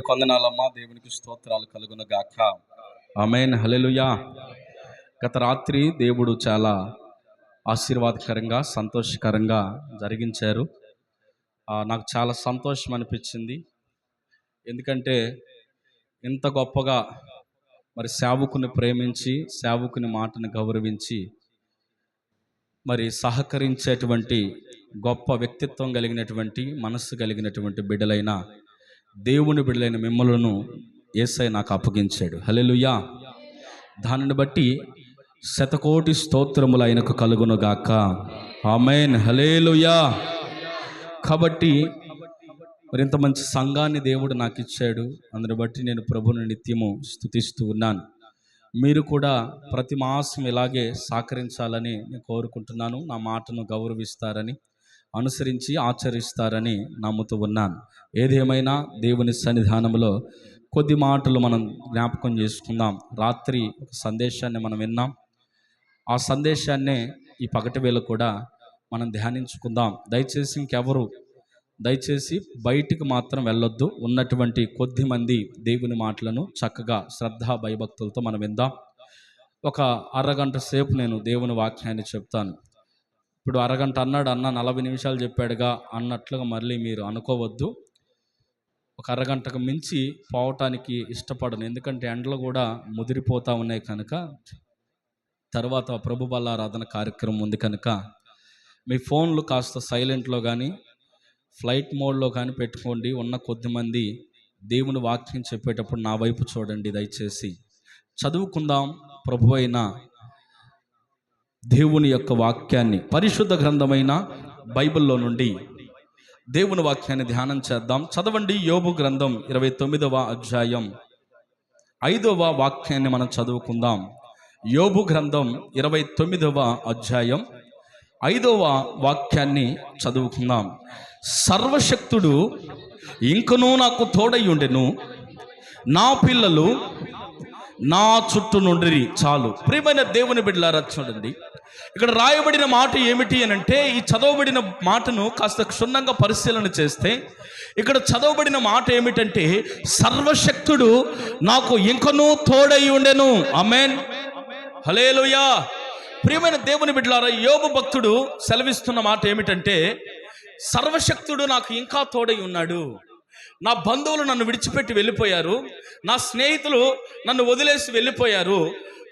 కొందనాలమ్మా, దేవునికి స్తోత్రాలు కలుగును గాక. ఆమేన్, హల్లెలూయా. గత రాత్రి దేవుడు చాలా ఆశీర్వాదకరంగా సంతోషకరంగా జరిగించారు. నాకు చాలా సంతోషం అనిపించింది. ఎందుకంటే ఇంత గొప్పగా మరి సేవకుని ప్రేమించి సేవకుని మాటను గౌరవించి మరి సహకరించేటువంటి గొప్ప వ్యక్తిత్వం కలిగినటువంటి మనస్సు కలిగినటువంటి బిడ్డలైన దేవుని బిడ్డలైన మిమ్మలను యేసయ్య నాకు అప్పగించాడు. హల్లెలూయా. దానిని బట్టి శతకోటి స్తోత్రములు ఆయనకు కలుగునుగాక. ఆమేన్, హల్లెలూయా. కాబట్టి మరి ఇంత మంచి సంఘాన్ని దేవుడు నాకు ఇచ్చాడు. అందుని బట్టి నేను ప్రభువుని నిత్యము స్తుతిస్తూ ఉన్నాను. మీరు కూడా ప్రతి మాసం ఇలాగే సహకరించాలని నేను కోరుకుంటున్నాను. నా మాటను గౌరవిస్తారని, అనుసరించి ఆచరిస్తారని నమ్ముతూ ఉన్నాను. ఏదేమైనా దేవుని సన్నిధానంలో కొద్ది మాటలు మనం జ్ఞాపకం చేసుకుందాం. రాత్రి ఒక సందేశాన్ని మనం విన్నాం. ఆ సందేశాన్నే ఈ పగటి వేళ కూడా మనం ధ్యానించుకుందాం. దయచేసి బయటికి మాత్రం వెళ్ళొద్దు. ఉన్నటువంటి కొద్ది మంది దేవుని మాటలను చక్కగా శ్రద్ధా భయభక్తులతో మనం విందాం. ఒక అరగంట సేపు నేను దేవుని వాక్యాన్ని చెప్తాను. ఇప్పుడు అరగంట అన్నాడు, 40 నిమిషాలు చెప్పాడుగా అన్నట్లుగా మళ్ళీ మీరు అనుకోవద్దు. ఒక అరగంటకు మించి పోవటానికి ఇష్టపడను. ఎందుకంటే ఎండలు కూడా ముదిరిపోతూ ఉన్నాయి కనుక, తర్వాత ప్రభు బల్లారాధన కార్యక్రమం ఉంది కనుక మీ ఫోన్లు కాస్త సైలెంట్లో కానీ ఫ్లైట్ మోడ్లో కానీ పెట్టుకోండి. ఉన్న కొద్దిమంది దేవుని వాక్యం చెప్పేటప్పుడు నా వైపు చూడండి. దయచేసి చదువుకుందాం. ప్రభు అయిన దేవుని యొక్క వాక్యాన్ని, పరిశుద్ధ గ్రంథమైన బైబిల్లో నుండి దేవుని వాక్యాన్ని ధ్యానం చేద్దాం. చదవండి. యోబు గ్రంథం 29వ అధ్యాయం 5వ వాక్యాన్ని మనం చదువుకుందాం. యోబు గ్రంథం 29వ అధ్యాయం 5వ వాక్యాన్ని చదువుకుందాం. సర్వశక్తుడు ఇంకనూ నాకు తోడై ఉండెను, నా పిల్లలు నా చుట్టూ నుండి చాలు. ప్రియమైన దేవుని బిడ్డలారా, చూడండి ఇక్కడ రాయబడిన మాట ఏమిటి అని అంటే, ఈ చదవబడిన మాటను కాస్త క్షుణ్ణంగా పరిశీలన చేస్తే ఇక్కడ చదవబడిన మాట ఏమిటంటే, సర్వశక్తుడు నాకు ఇంకనూ తోడై ఉండెను. ఆమేన్, హల్లెలూయా. ప్రియమైన దేవుని బిడ్డలారా, యోబు భక్తుడు సెలవిస్తున్న మాట ఏమిటంటే, సర్వశక్తుడు నాకు ఇంకా తోడై ఉన్నాడు. నా బంధువులు నన్ను విడిచిపెట్టి వెళ్ళిపోయారు, నా స్నేహితులు నన్ను వదిలేసి వెళ్ళిపోయారు,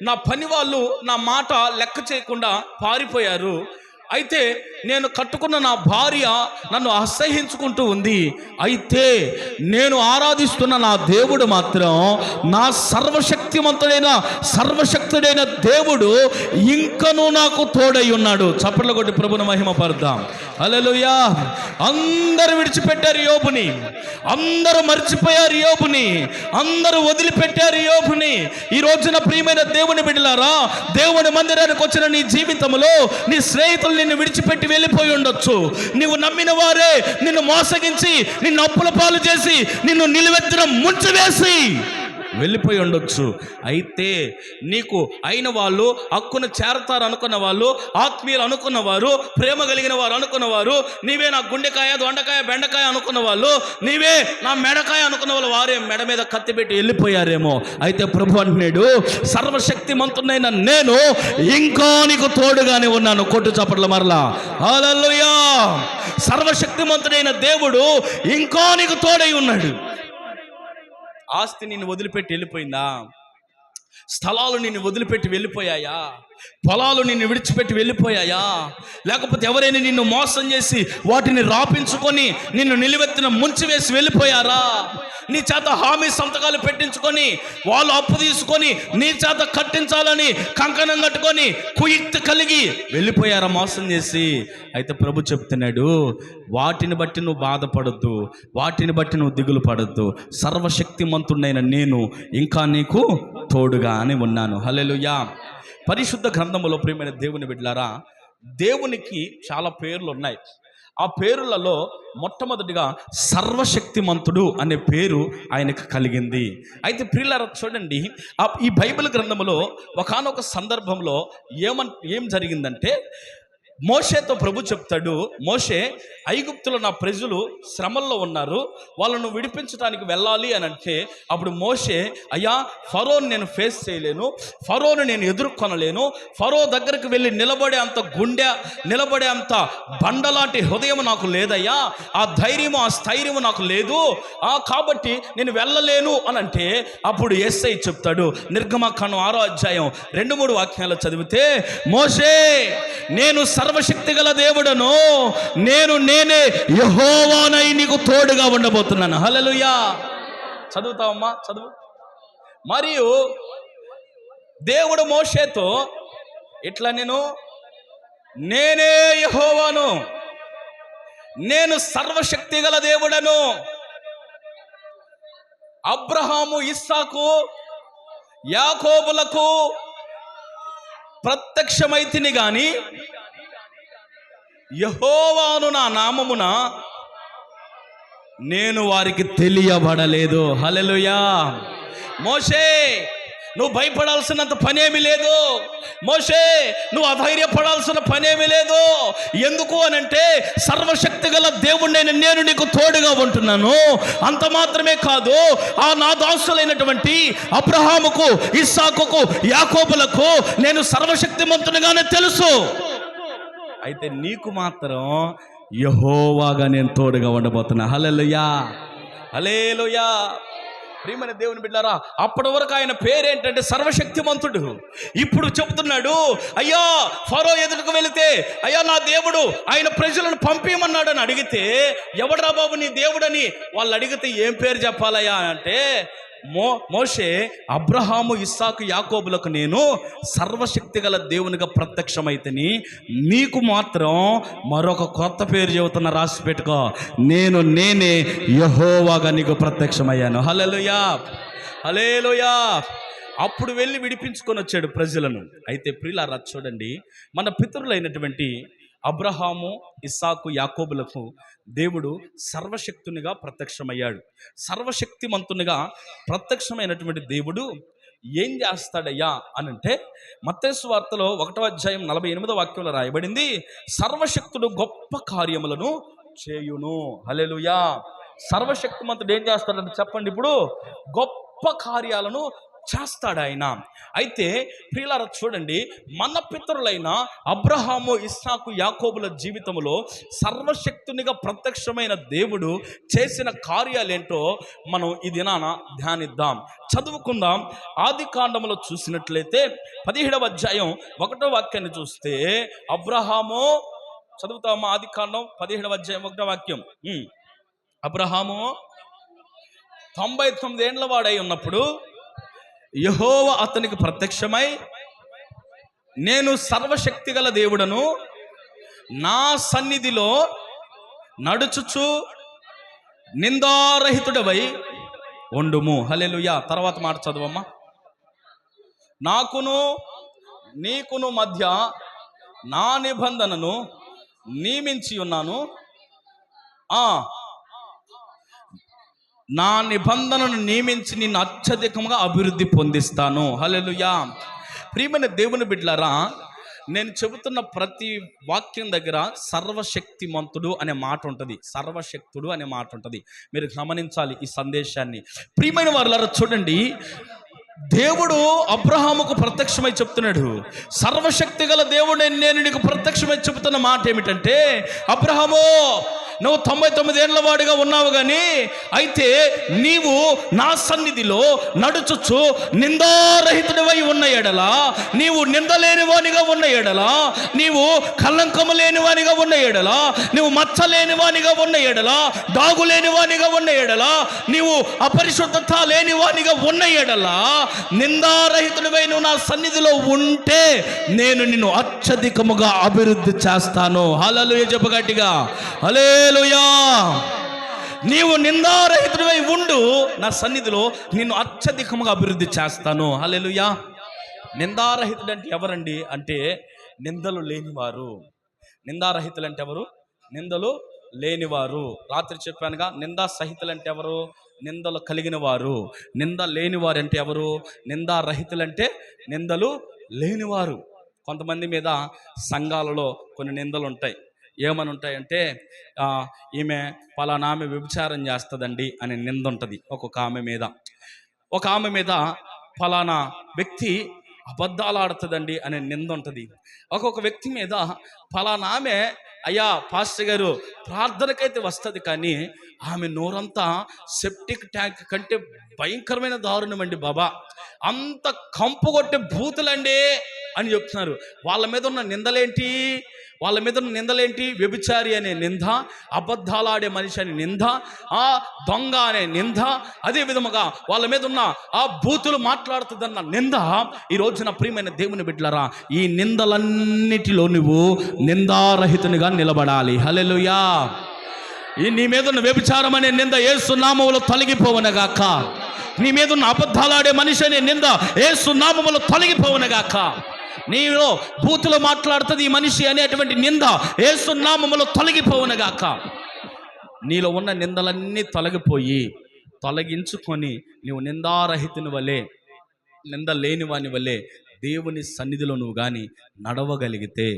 నా పని వాళ్ళు నా మాట లెక్క చేయకుండా పారిపోయారు. అయితే నేను కట్టుకున్న నా భార్య నన్ను అసహ్యించుకుంటూ ఉంది. అయితే నేను ఆరాధిస్తున్న నా దేవుడు మాత్రం, నా సర్వశక్తుడైన దేవుడు ఇంకనూ నాకు తోడై ఉన్నాడు. చప్పట్లు కొట్టి ప్రభువుని మహిమపరుద్దాం. హల్లెలూయా. అందరూ విడిచిపెట్టారు యోబుని, అందరూ మర్చిపోయారు యోబుని, అందరూ వదిలిపెట్టారు యోబుని. ఈ రోజున ప్రియమైన దేవుని బిడ్డలారా, దేవుని మందిరానికి వచ్చిన నీ జీవితంలో నీ స్నేహితులు నిన్ను విడిచిపెట్టి వెళ్ళిపోయి ఉండొచ్చు. నీవు నమ్మిన వారే నిన్ను మోసగించి, నిన్ను అప్పుల పాలు చేసి, నిన్ను నిలువెత్తిన ముంచివేసి వెళ్ళిపోయి ఉండొచ్చు. అయితే నీకు అయిన వాళ్ళు, హక్కును చేరతారు అనుకున్న వాళ్ళు, ఆత్మీయులు అనుకున్నవారు, ప్రేమ కలిగిన వారు అనుకున్నవారు, నీవే నా గుండెకాయ, దొండకాయ, బెండకాయ అనుకున్న వాళ్ళు, నీవే నా మెడకాయ అనుకున్న వాళ్ళు, వారే మెడ మీద కత్తి పెట్టి వెళ్ళిపోయారేమో. అయితే ప్రభు అంటున్నాడు, సర్వశక్తిమంతుడైన నేను ఇంకా నీకు తోడుగానే ఉన్నాను. కొట్టు చప్పట్ల మరలా హల్లెలూయా. సర్వశక్తిమంతుడైన దేవుడు ఇంకా నీకు తోడై ఉన్నాడు. ఆస్తి నిన్ను వదిలిపెట్టి వెళ్ళిపోయిందా? స్థలాలు నిన్ను వదిలిపెట్టి వెళ్ళిపోయాయా? పొలాలు నిన్ను విడిచిపెట్టి వెళ్ళిపోయాయా? లేకపోతే ఎవరైనా నిన్ను మోసం చేసి వాటిని రాపించుకొని నిన్ను నిలువెత్తిన ముంచివేసి వెళ్ళిపోయారా? నీ చేత హామీ సంతకాలు పెట్టించుకొని వాళ్ళు అప్పు తీసుకొని నీ చేత కట్టించాలని కంకణం కట్టుకొని కుయుక్తి కలిగి వెళ్ళిపోయారా మోసం చేసి? అయితే ప్రభు చెప్తున్నాడు, వాటిని బట్టి నువ్వు బాధపడొద్దు, వాటిని బట్టి నువ్వు దిగులు పడొద్దు. సర్వశక్తిమంతుడైన నేను ఇంకా నీకు తోడుగానే ఉన్నాను. హల్లెలూయా. పరిశుద్ధ గ్రంథములో ప్రియమైన దేవుని బిడ్డలారా, దేవునికి చాలా పేర్లు ఉన్నాయి. ఆ పేరులలో మొట్టమొదటిగా సర్వశక్తిమంతుడు అనే పేరు ఆయనకు కలిగింది. అయితే ప్రియులారా, చూడండి, ఈ బైబిల్ గ్రంథములో ఒకానొక సందర్భంలో ఏం జరిగిందంటే, మోషేతో ప్రభు చెప్తాడు, మోషే, ఐగుప్తులో నా ప్రజలు శ్రమల్లో ఉన్నారు, వాళ్ళను విడిపించడానికి వెళ్ళాలి అని అంటే, అప్పుడు మోషే, అయ్యా ఫరోని నేను ఫేస్ చేయలేను, ఫరోని నేను ఎదుర్కొనలేను, ఫరో దగ్గరికి వెళ్ళి నిలబడే అంత గుండె, నిలబడే అంత బండలాంటి హృదయం నాకు లేదయ్యా, ఆ ధైర్యము ఆ స్థైర్యము నాకు లేదు, కాబట్టి నేను వెళ్ళలేను అని అంటే, అప్పుడు యేసయ్య చెప్తాడు, నిర్గమకాండం 6వ అధ్యాయం 2-3 వాక్యాలు చదివితే, మోషే నేను సర్వశక్తి గల దేవుడను, నేనే యెహోవానై నీకు తోడుగా ఉండబోతున్నాను. హల్లెలూయా. చదువుతావమ్మా, చదువు. మరియు దేవుడు మోషేతో ఇట్లా, నేనే యెహోవాను, నేను సర్వశక్తి గల దేవుడను, అబ్రహాము, ఇస్సాకు, యాకోబులకు ప్రత్యక్షమైతిని గాని యెహోవాను నా నామమున నేను వారికి తెలియబడలేదు. హల్లెలూయా. మోషే నువ్వు భయపడాల్సినంత పనేమి లేదు, మోషే నువ్వు అధైర్యపడాల్సిన పనేమి లేదు. ఎందుకు అనంటే, సర్వశక్తి గల దేవుడిని నేను నీకు తోడుగా ఉంటున్నాను. అంత మాత్రమే కాదు, ఆ నా దాసులైనటువంటి అబ్రహాముకు, ఇస్సాకుకు, యాకోబులకు నేను సర్వశక్తిమంతునిగానే తెలుసు. అయితే నీకు మాత్రం యెహోవాగా నేను తోడుగా ఉండబోతున్నా. హల్లెలూయా, హల్లెలూయా. ప్రియమైన దేవుని బిడ్డారా, అప్పటి వరకు ఆయన పేరేంటంటే సర్వశక్తిమంతుడు. ఇప్పుడు చెబుతున్నాడు, అయ్యా ఫరో ఎదుటికి వెళితే, అయ్యా నా దేవుడు ఆయన ప్రజలను పంపించమన్నాడు అని అడిగితే, ఎవడరా బాబు నీ దేవుడని వాళ్ళు అడిగితే ఏం పేరు చెప్పాలయ్యా అంటే, మోషే అబ్రహాము, ఇస్సాకు, యాకోబులకు నేను సర్వశక్తి గల దేవునిగా ప్రత్యక్షమైతేని, నీకు మాత్రం మరొక కొత్త పేరు చెబుతున్న, రాసి పెట్టుకో, నేనే యెహోవాగా నీకు ప్రత్యక్షమయ్యాను. హల్లెలూయా, హల్లెలూయా. అప్పుడు వెళ్ళి విడిపించుకొని వచ్చాడు ప్రజలను. అయితే ప్రియులారా చూడండి, మన పితరులైనటువంటి అబ్రహాము, ఇస్సాకు, యాకోబులకు దేవుడు సర్వశక్తునిగా ప్రత్యక్షమయ్యాడు. సర్వశక్తిమంతునిగా ప్రత్యక్షమైనటువంటి దేవుడు ఏం చేస్తాడయ్యా అనంటే, మత్తయి సువార్తలో 1వ అధ్యాయం 48వ వాక్యంలో రాయబడింది, సర్వశక్తుడు గొప్ప కార్యములను చేయును. హల్లెలూయా. సర్వశక్తిమంతుడు ఏం చేస్తాడంటే చెప్పండి, ఇప్పుడు గొప్ప కార్యాలను చేస్తాడు ఆయన. అయితే ప్రియులారా చూడండి, మన పితరులైన అబ్రహాము, ఇస్సాకు, యాకోబుల జీవితంలో సర్వశక్తునిగా ప్రత్యక్షమైన దేవుడు చేసిన కార్యాలేంటో మనం ఈ దినాన ధ్యానిద్దాం, చదువుకుందాం. ఆది కాండములో చూసినట్లయితే 17వ అధ్యాయం 1వ వాక్యాన్ని చూస్తే, అబ్రహాము, చదువుతామా? ఆది కాండం 17వ అధ్యాయం 1వ వాక్యం. అబ్రహాము 99 ఏండ్ల వాడై ఉన్నప్పుడు యెహోవా అతనికి ప్రత్యక్షమై, నేను సర్వశక్తి గల దేవుడను, నా సన్నిధిలో నడుచుచు నిందారహితుడవై ఉండుము. హల్లెలూయా. తర్వాత మాట చదవమ్మా. నాకును నీకును మధ్య నా నిబంధనను నియమించి ఉన్నాను, నా నిబంధనను నియమించి నిన్ను అత్యధికంగా అభివృద్ధి పొందిస్తాను. హల్లెలూయా. ప్రియమైన దేవుని బిడ్డలారా, నేను చెబుతున్న ప్రతి వాక్యం దగ్గర సర్వశక్తిమంతుడు అనే మాట ఉంటుంది, సర్వశక్తుడు అనే మాట ఉంటుంది. మీరు గమనించాలి ఈ సందేశాన్ని. ప్రియమైన వారులారా చూడండి, దేవుడు అబ్రహాముకు ప్రత్యక్షమై చెప్తున్నాడు, సర్వశక్తి గల దేవుడు నేను నీకు ప్రత్యక్షమై చెబుతున్న మాట ఏమిటంటే, అబ్రహాము నువ్వు 99 ఏండ్ల వాడిగా ఉన్నావు, కానీ అయితే నీవు నా సన్నిధిలో నడుచుచు నిందారహితుడివై ఉన్న ఎడల, నీవు నిందలేని వానిగా ఉన్న ఎడల, నీవు కళంకము లేని వానిగా ఉన్న ఎడల, నీవు మచ్చలేని వానిగా ఉన్న ఎడల, దాగులేని వానిగా ఉన్న ఎడల, నీవు అపరిశుద్ధత లేని వానిగా ఉన్న ఎడల, నిందారహితుడివై నువ్వు నా సన్నిధిలో ఉంటే నేను నిన్ను అత్యధికముగా అభివృద్ధి చేస్తాను. హల్లెలూయా. చెప్పు గట్టిగా, హల్లెలూయా. నీవు నిందారహితుడివై ఉండు, నా సన్నిధిలో నిన్ను అత్యధికముగా అభివృద్ధి చేస్తాను. హల్లెలూయా. నిందారహితుడు అంటే ఎవరండి అంటే, నిందలు లేనివారు. నిందారహితులు అంటే ఎవరు? నిందలు లేనివారు. రాత్రి చెప్పానుగా, నిందా సహితులు అంటే ఎవరు? నిందలు కలిగిన వారు. నింద లేనివారు అంటే ఎవరు? నిందారహితులు అంటే నిందలు లేనివారు. కొంతమంది మీద సంఘాలలో కొన్ని నిందలు ఉంటాయి. ఏమని ఉంటాయంటే ఈమె పలానా ఆమె వ్యభిచారం చేస్తుందండి అనే నింద ఉంటుంది ఒక్కొక్క ఆమె మీద. ఒక ఆమె మీద ఫలానా వ్యక్తి అబద్ధాలు ఆడుతుందండి అనే నింద ఉంటుంది. ఒక్కొక్క వ్యక్తి మీద ఫలానా ఆమె అయ్యా పాస్టర్ గారు ప్రార్థనకైతే వస్తుంది కానీ ఆమె నోరంతా సెప్టిక్ ట్యాంక్ కంటే భయంకరమైన దారుణం అండి బాబా, అంత కంపు కొట్టే బూతులండి అని చెప్తున్నారు. వాళ్ళ మీద ఉన్న నిందలేంటి? వ్యభిచారి అనే నింద, అబద్ధాలాడే మనిషి అనే నింద, ఆ దొంగ అనే నింద, అదే విధముగా వాళ్ళ మీద ఉన్న ఆ బూతులు మాట్లాడుతుందన్న నింద. ఈ రోజున ప్రియమైన దేవుని బిడ్డలారా, ఈ నిందలన్నిటిలో నువ్వు నిందారహితునిగా నిలబడాలి. హల్లెలూయా. ఈ నీ మీద ఉన్న వ్యభిచారం అనే నింద యేసు నామములో తొలగిపోవనగాక. నీ మీద ఉన్న అబద్ధాలాడే మనిషి అనే నింద యేసు నామములో తొలగిపోవనగాక. నీలో బూతులు మాట్లాడుతుంది ఈ మనిషి అనేటువంటి నింద యేసు నామములో తొలగిపోవనగాక. నీలో ఉన్న నిందలన్నీ తొలగించుకొని నీవు నిందారహితుని వలె, నింద లేని వాని వలె దేవుని సన్నిధిలో నువ్వు కానీ నడవగలిగితే,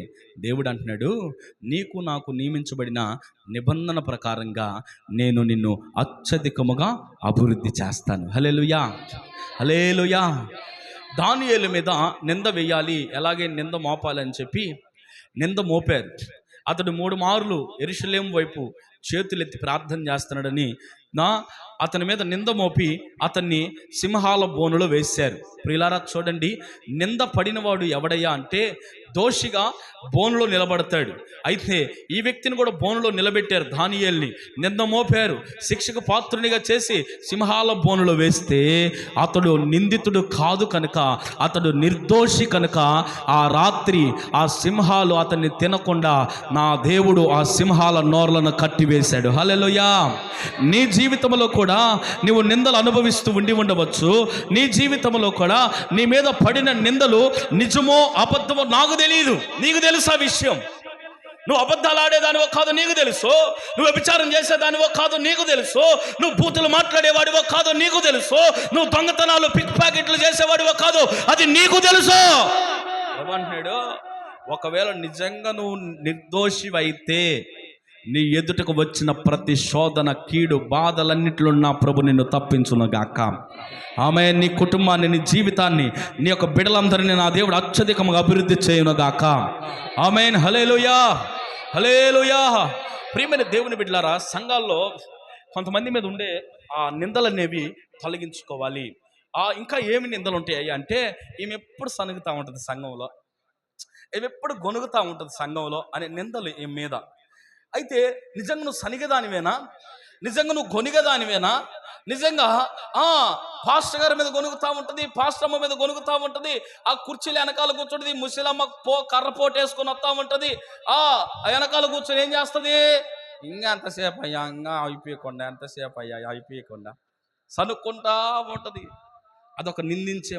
దేవుడు అంటున్నాడు, నీకు నాకు నియమించబడిన నిబంధన ప్రకారంగా నేను నిన్ను అత్యధికముగా అభివృద్ధి చేస్తాను. హల్లెలూయా, హల్లెలూయా. దానియేలు మీద నింద వేయాలి, ఎలాగే నింద మోపాలని చెప్పి నింద మోపారు. అతడు 3 మార్లు యెరూషలేము వైపు చేతులెత్తి ప్రార్థన చేస్తున్నాడని అతని మీద నింద మోపి అతన్ని సింహాల బోనులో వేశారు. ప్రియులారా చూడండి, నింద పడినవాడు ఎవడయ్యా అంటే దోషిగా బోనులో నిలబడతాడు. అయితే ఈ వ్యక్తిని కూడా బోనులో నిలబెట్టారు. దానియేలుని నింద మోపారు, శిక్షకు పాత్రునిగా చేసి సింహాల బోనులో వేస్తే అతడు నిందితుడు కాదు కనుక, అతడు నిర్దోషి కనుక ఆ రాత్రి ఆ సింహాలు అతన్ని తినకుండా నా దేవుడు ఆ సింహాల నోర్లను కట్టివేశాడు. హల్లెలూయా. నీ జీవితంలో కూడా నీవు నిందలు అనుభవిస్తూ ఉండవచ్చు. నీ జీవితంలో కూడా నీ మీద పడిన నిందలు నిజమో అబద్ధమో నాకు తెలియదు, నీకు తెలుసు ఆ విషయం. నువ్వు అబద్ధాలు ఆడేదానివో కాదు నీకు తెలుసు, నువ్వు వ్యభిచారం చేసేదానివో కాదు నీకు తెలుసు, నువ్వు బూతులు మాట్లాడేవాడివో కాదు నీకు తెలుసు, నువ్వు దొంగతనాలు పిక్ ప్యాకెట్లు చేసేవాడివో కాదు అది నీకు తెలుసు. ఏమంటున్నాడు? ఒకవేళ నిజంగా నువ్వు నిర్దోషివైతే నీ ఎదుటకు వచ్చిన ప్రతి శోధన, కీడు, బాధలన్నిటిలో నా ప్రభు నిన్ను తప్పించునుగాక. ఆమె నీ కుటుంబాన్ని, నీ జీవితాన్ని, నీ యొక్క బిడ్డలందరినీ నా దేవుడు అత్యధికంగా అభివృద్ధి చేయునుగాక. ఆమేన్. హల్లెలూయా, హల్లెలూయా. ప్రియమైన దేవుని బిడ్డలారా, సంఘాల్లో కొంతమంది మీద ఉండే ఆ నిందలనేవి తొలగించుకోవాలి. ఇంకా ఏమి నిందలు ఉంటాయి అంటే, ఈమె ఎప్పుడు సనుగుతూ ఉంటుంది సంఘంలో, ఈమె ఎప్పుడు గొనుగుతూ ఉంటుంది సంఘంలో అనే నిందలు ఈమె మీద. అయితే నిజంగా నువ్వు సనిగదానివేనా? నిజంగా నువ్వు గొనిగదానివేనా? నిజంగా పాస్టర్ గారి మీద గొనుగుతూ ఉంటుంది, పాస్టర్ అమ్మ మీద గొనుగుతూ ఉంటుంది, ఆ కుర్చీలు వెనకాల కూర్చుంటుంది, ముసలమ్మ కర్ర పోటేసుకొని వస్తూ ఉంటుంది, వెనకాల కూర్చొని ఏం చేస్తుంది? ఇంకా ఎంతసేపు అయ్యా, ఇంకా అయిపోయకుండా సనుక్కుంటా ఉంటుంది. అదొక నిందించే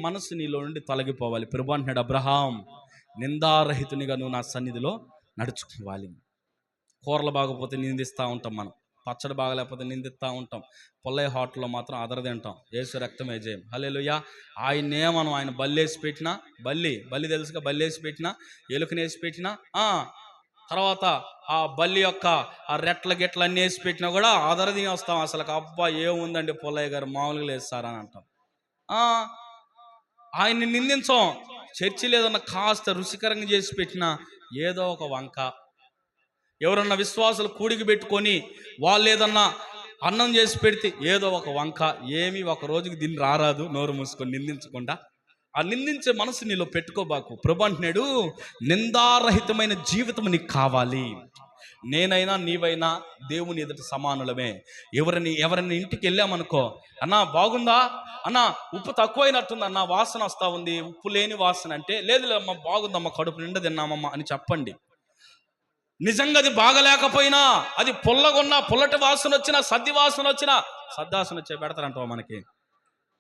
మనసు నీలో నుండి తొలగిపోవాలి. ప్రభువు అంటున్నాడు, అబ్రహాం నిందారహితునిగా నువ్వు నా సన్నిధిలో నడుచుకోవాలి. కూరలు బాగపోతే నిందిస్తూ ఉంటాం, మనం పచ్చడి బాగలేకపోతే నిందిస్తూ ఉంటాం, పొల్లయ్య హోటల్లో మాత్రం అదర తింటాం. యేసు రక్తమే జయం. హల్లెలూయా. ఆయన్నే మనం ఆయన బల్లేసి పెట్టినా, బల్లి తెలుసుగా, బల్లేసి పెట్టినా, ఎలుకనేసి పెట్టినా, తర్వాత ఆ బల్లి యొక్క ఆ రెట్ల గిట్ల అన్నీ వేసి పెట్టినా కూడా అదర తిని వస్తాం. అసలు అబ్బా ఏముందండి పొల్లయ్య గారు మామూలుగా లేస్తారని అంటాం. ఆయన్ని నిందించాం. చర్చిలో ఏదన్నా కాస్త రుచికరంగా చేసి పెట్టినా ఏదో ఒక వంక, ఎవరన్నా విశ్వాసులు కూడికి పెట్టుకొని వాళ్ళు ఏదన్నా అన్నం చేసి పెడితే ఏదో ఒక వంక, ఏమి ఒక రోజుకి దీన్ని రారాదు, నోరు మూసుకొని నిందించకుండా. ఆ నిందించే మనసు నీలో పెట్టుకోబాకు. ప్రభు అంటున్నాడు, నిందారహితమైన జీవితం నీకు కావాలి. నేనైనా నీవైనా దేవుని ఎదుట సమానులమే. ఎవరిని ఇంటికి వెళ్ళామనుకో, అన్నా బాగుందా, అన్నా ఉప్పు తక్కువైనట్టుంది అన్న, వాసన వస్తూ ఉంది, ఉప్పు లేని వాసన అంటే, లేదులేమ్మా బాగుందమ్మా, కడుపు నిండా తిన్నామమ్మా అని చెప్పండి. నిజంగా అది బాగలేకపోయినా, అది పుల్లగొన్నా, పుల్లటి వాసన వచ్చినా, సద్ది వాసన వచ్చినా, సద్దాసన వచ్చే పెడతారంటావా? మనకి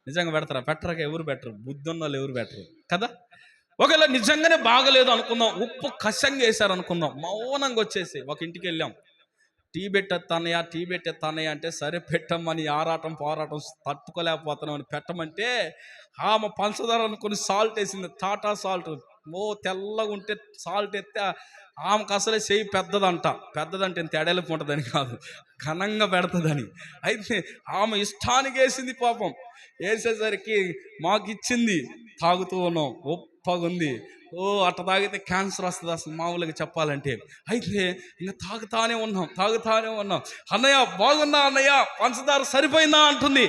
నిజంగా పెడతారా? పెట్టరాక ఎవరు పెట్టరు, బుద్ధి ఉన్న వాళ్ళు ఎవరు పెట్టరు కదా. ఒకవేళ నిజంగానే బాగలేదు అనుకుందాం, ఉప్పు కషంగా వేశారు అనుకుందాం, మౌనంగా వచ్చేసి ఒక ఇంటికి వెళ్ళాం, టీ పెట్టేస్తానయ్య అంటే సరే పెట్టమ్మని ఆరాటం పోరాటం తట్టుకోలేకపోతున్నామని పెట్టమంటే ఆమె పంచదార అనుకుని సాల్ట్ వేసింది, టాటా సాల్ట్. తెల్లగా ఉంటే సాల్ట్ ఎత్తే ఆమెకు అసలే చెయ్యి పెద్దదంటే ఇంత ఎడలిపు ఉంటుందని కాదు, ఘనంగా పెడుతుందని. అయితే ఆమె ఇష్టానికి వేసింది పాపం. వేసేసరికి మాకు ఇచ్చింది, తాగుతూ ఉన్నాం, ఒప్పగుంది. అట్ట తాగితే క్యాన్సర్ వస్తుంది అసలు మామూలుగా చెప్పాలంటే. అయితే ఇంకా తాగుతానే ఉన్నాం. అన్నయ్య బాగున్నా అన్నయ్య, పంచదార సరిపోయిందా అంటుంది.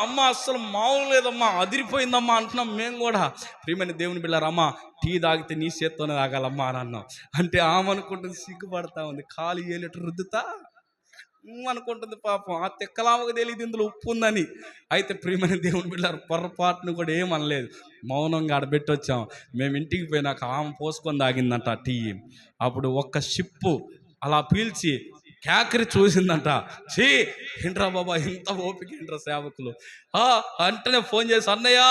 అమ్మ అస్సలు మామూలు లేదమ్మా, అదిరిపోయిందమ్మా అంటున్నాం మేము కూడా. ప్రియమైన దేవుని బిళ్ళారమ్మా, టీ తాగితే నీ చేత్తోనే తాగాలమ్మా అని అన్నాం. అంటే ఆమె అనుకుంటుంది, సిగ్గుపడతా ఉంది, కాలు ఏలేట రుద్దుతా అనుకుంటుంది పాపం. ఆ తిక్కలామకు తెలియదు ఇందులో ఉప్పు ఉందని. అయితే ప్రియమైన దేవుని బిడ్డలారా, పొరపాటును కూడా ఏమనలేదు, మౌనంగా ఆడబెట్టి వచ్చాం. మేము ఇంటికి పోయినాక ఆమె పోసుకొని తాగిందంట టీ. అప్పుడు ఒక్క షిప్పు అలా పీల్చి కేకరి చూసిందంట. ఏంట్రా బాబా, ఇంత ఓపిక ఏంట్రా సేవకులు. అంటేనే ఫోన్ చేసి, అన్నయ్య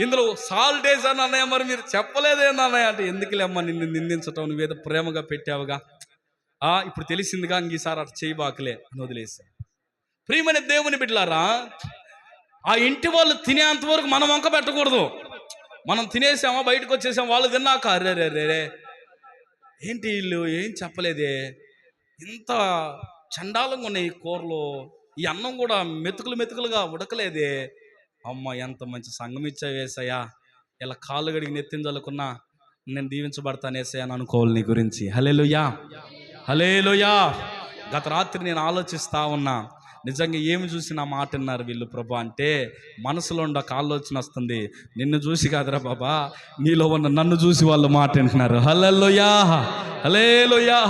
ఇందులో సాల్ట్ వేసాను అన్నయ్య, మరి మీరు చెప్పలేదేంది అన్నయ్య అంటే, ఎందుకులేమ్మా నిన్ను నిందించటం, నువ్వేదో ప్రేమగా పెట్టావుగా, ఇప్పుడు తెలిసిందిగా, ఇంకీసారి అటు చేయబాకలే అని వదిలేసి. ప్రియమైన దేవుని బిడ్డలారా, ఆ ఇంటి వాళ్ళు తినేంతవరకు మనం వంక పెట్టకూడదు. మనం తినేసామా, బయటకు వచ్చేసాం, వాళ్ళు తిన్నాక అరే ఏంటి వీళ్ళు ఏం చెప్పలేదే, ఇంత చండాలంగా ఉన్నాయి ఈ కూరలు, ఈ అన్నం కూడా మెతుకులుగా ఉడకలేదే, అమ్మ ఎంత మంచి సంఘం ఇచ్చావేసయ్యా, ఇలా కాళ్ళు గడిగి నెత్తిన చల్లుకున్నా నేను దీవించబడతానేసయ్యా అని అనుకోవాలి నీ గురించి. హల్లెలూయా, హల్లెలూయా. గత రాత్రి నేను ఆలోచిస్తా ఉన్నా, నిజంగా ఏమి చూసి నా మాట విన్నారు వీళ్ళు ప్రభా అంటే, మనసులో ఉండ ఒక ఆలోచన వస్తుంది, నిన్ను చూసి కాదురా బాబా, నీలో ఉన్న నన్ను చూసి వాళ్ళు మాట వింటున్నారు. హల్లెలూయా, హల్లెలూయా.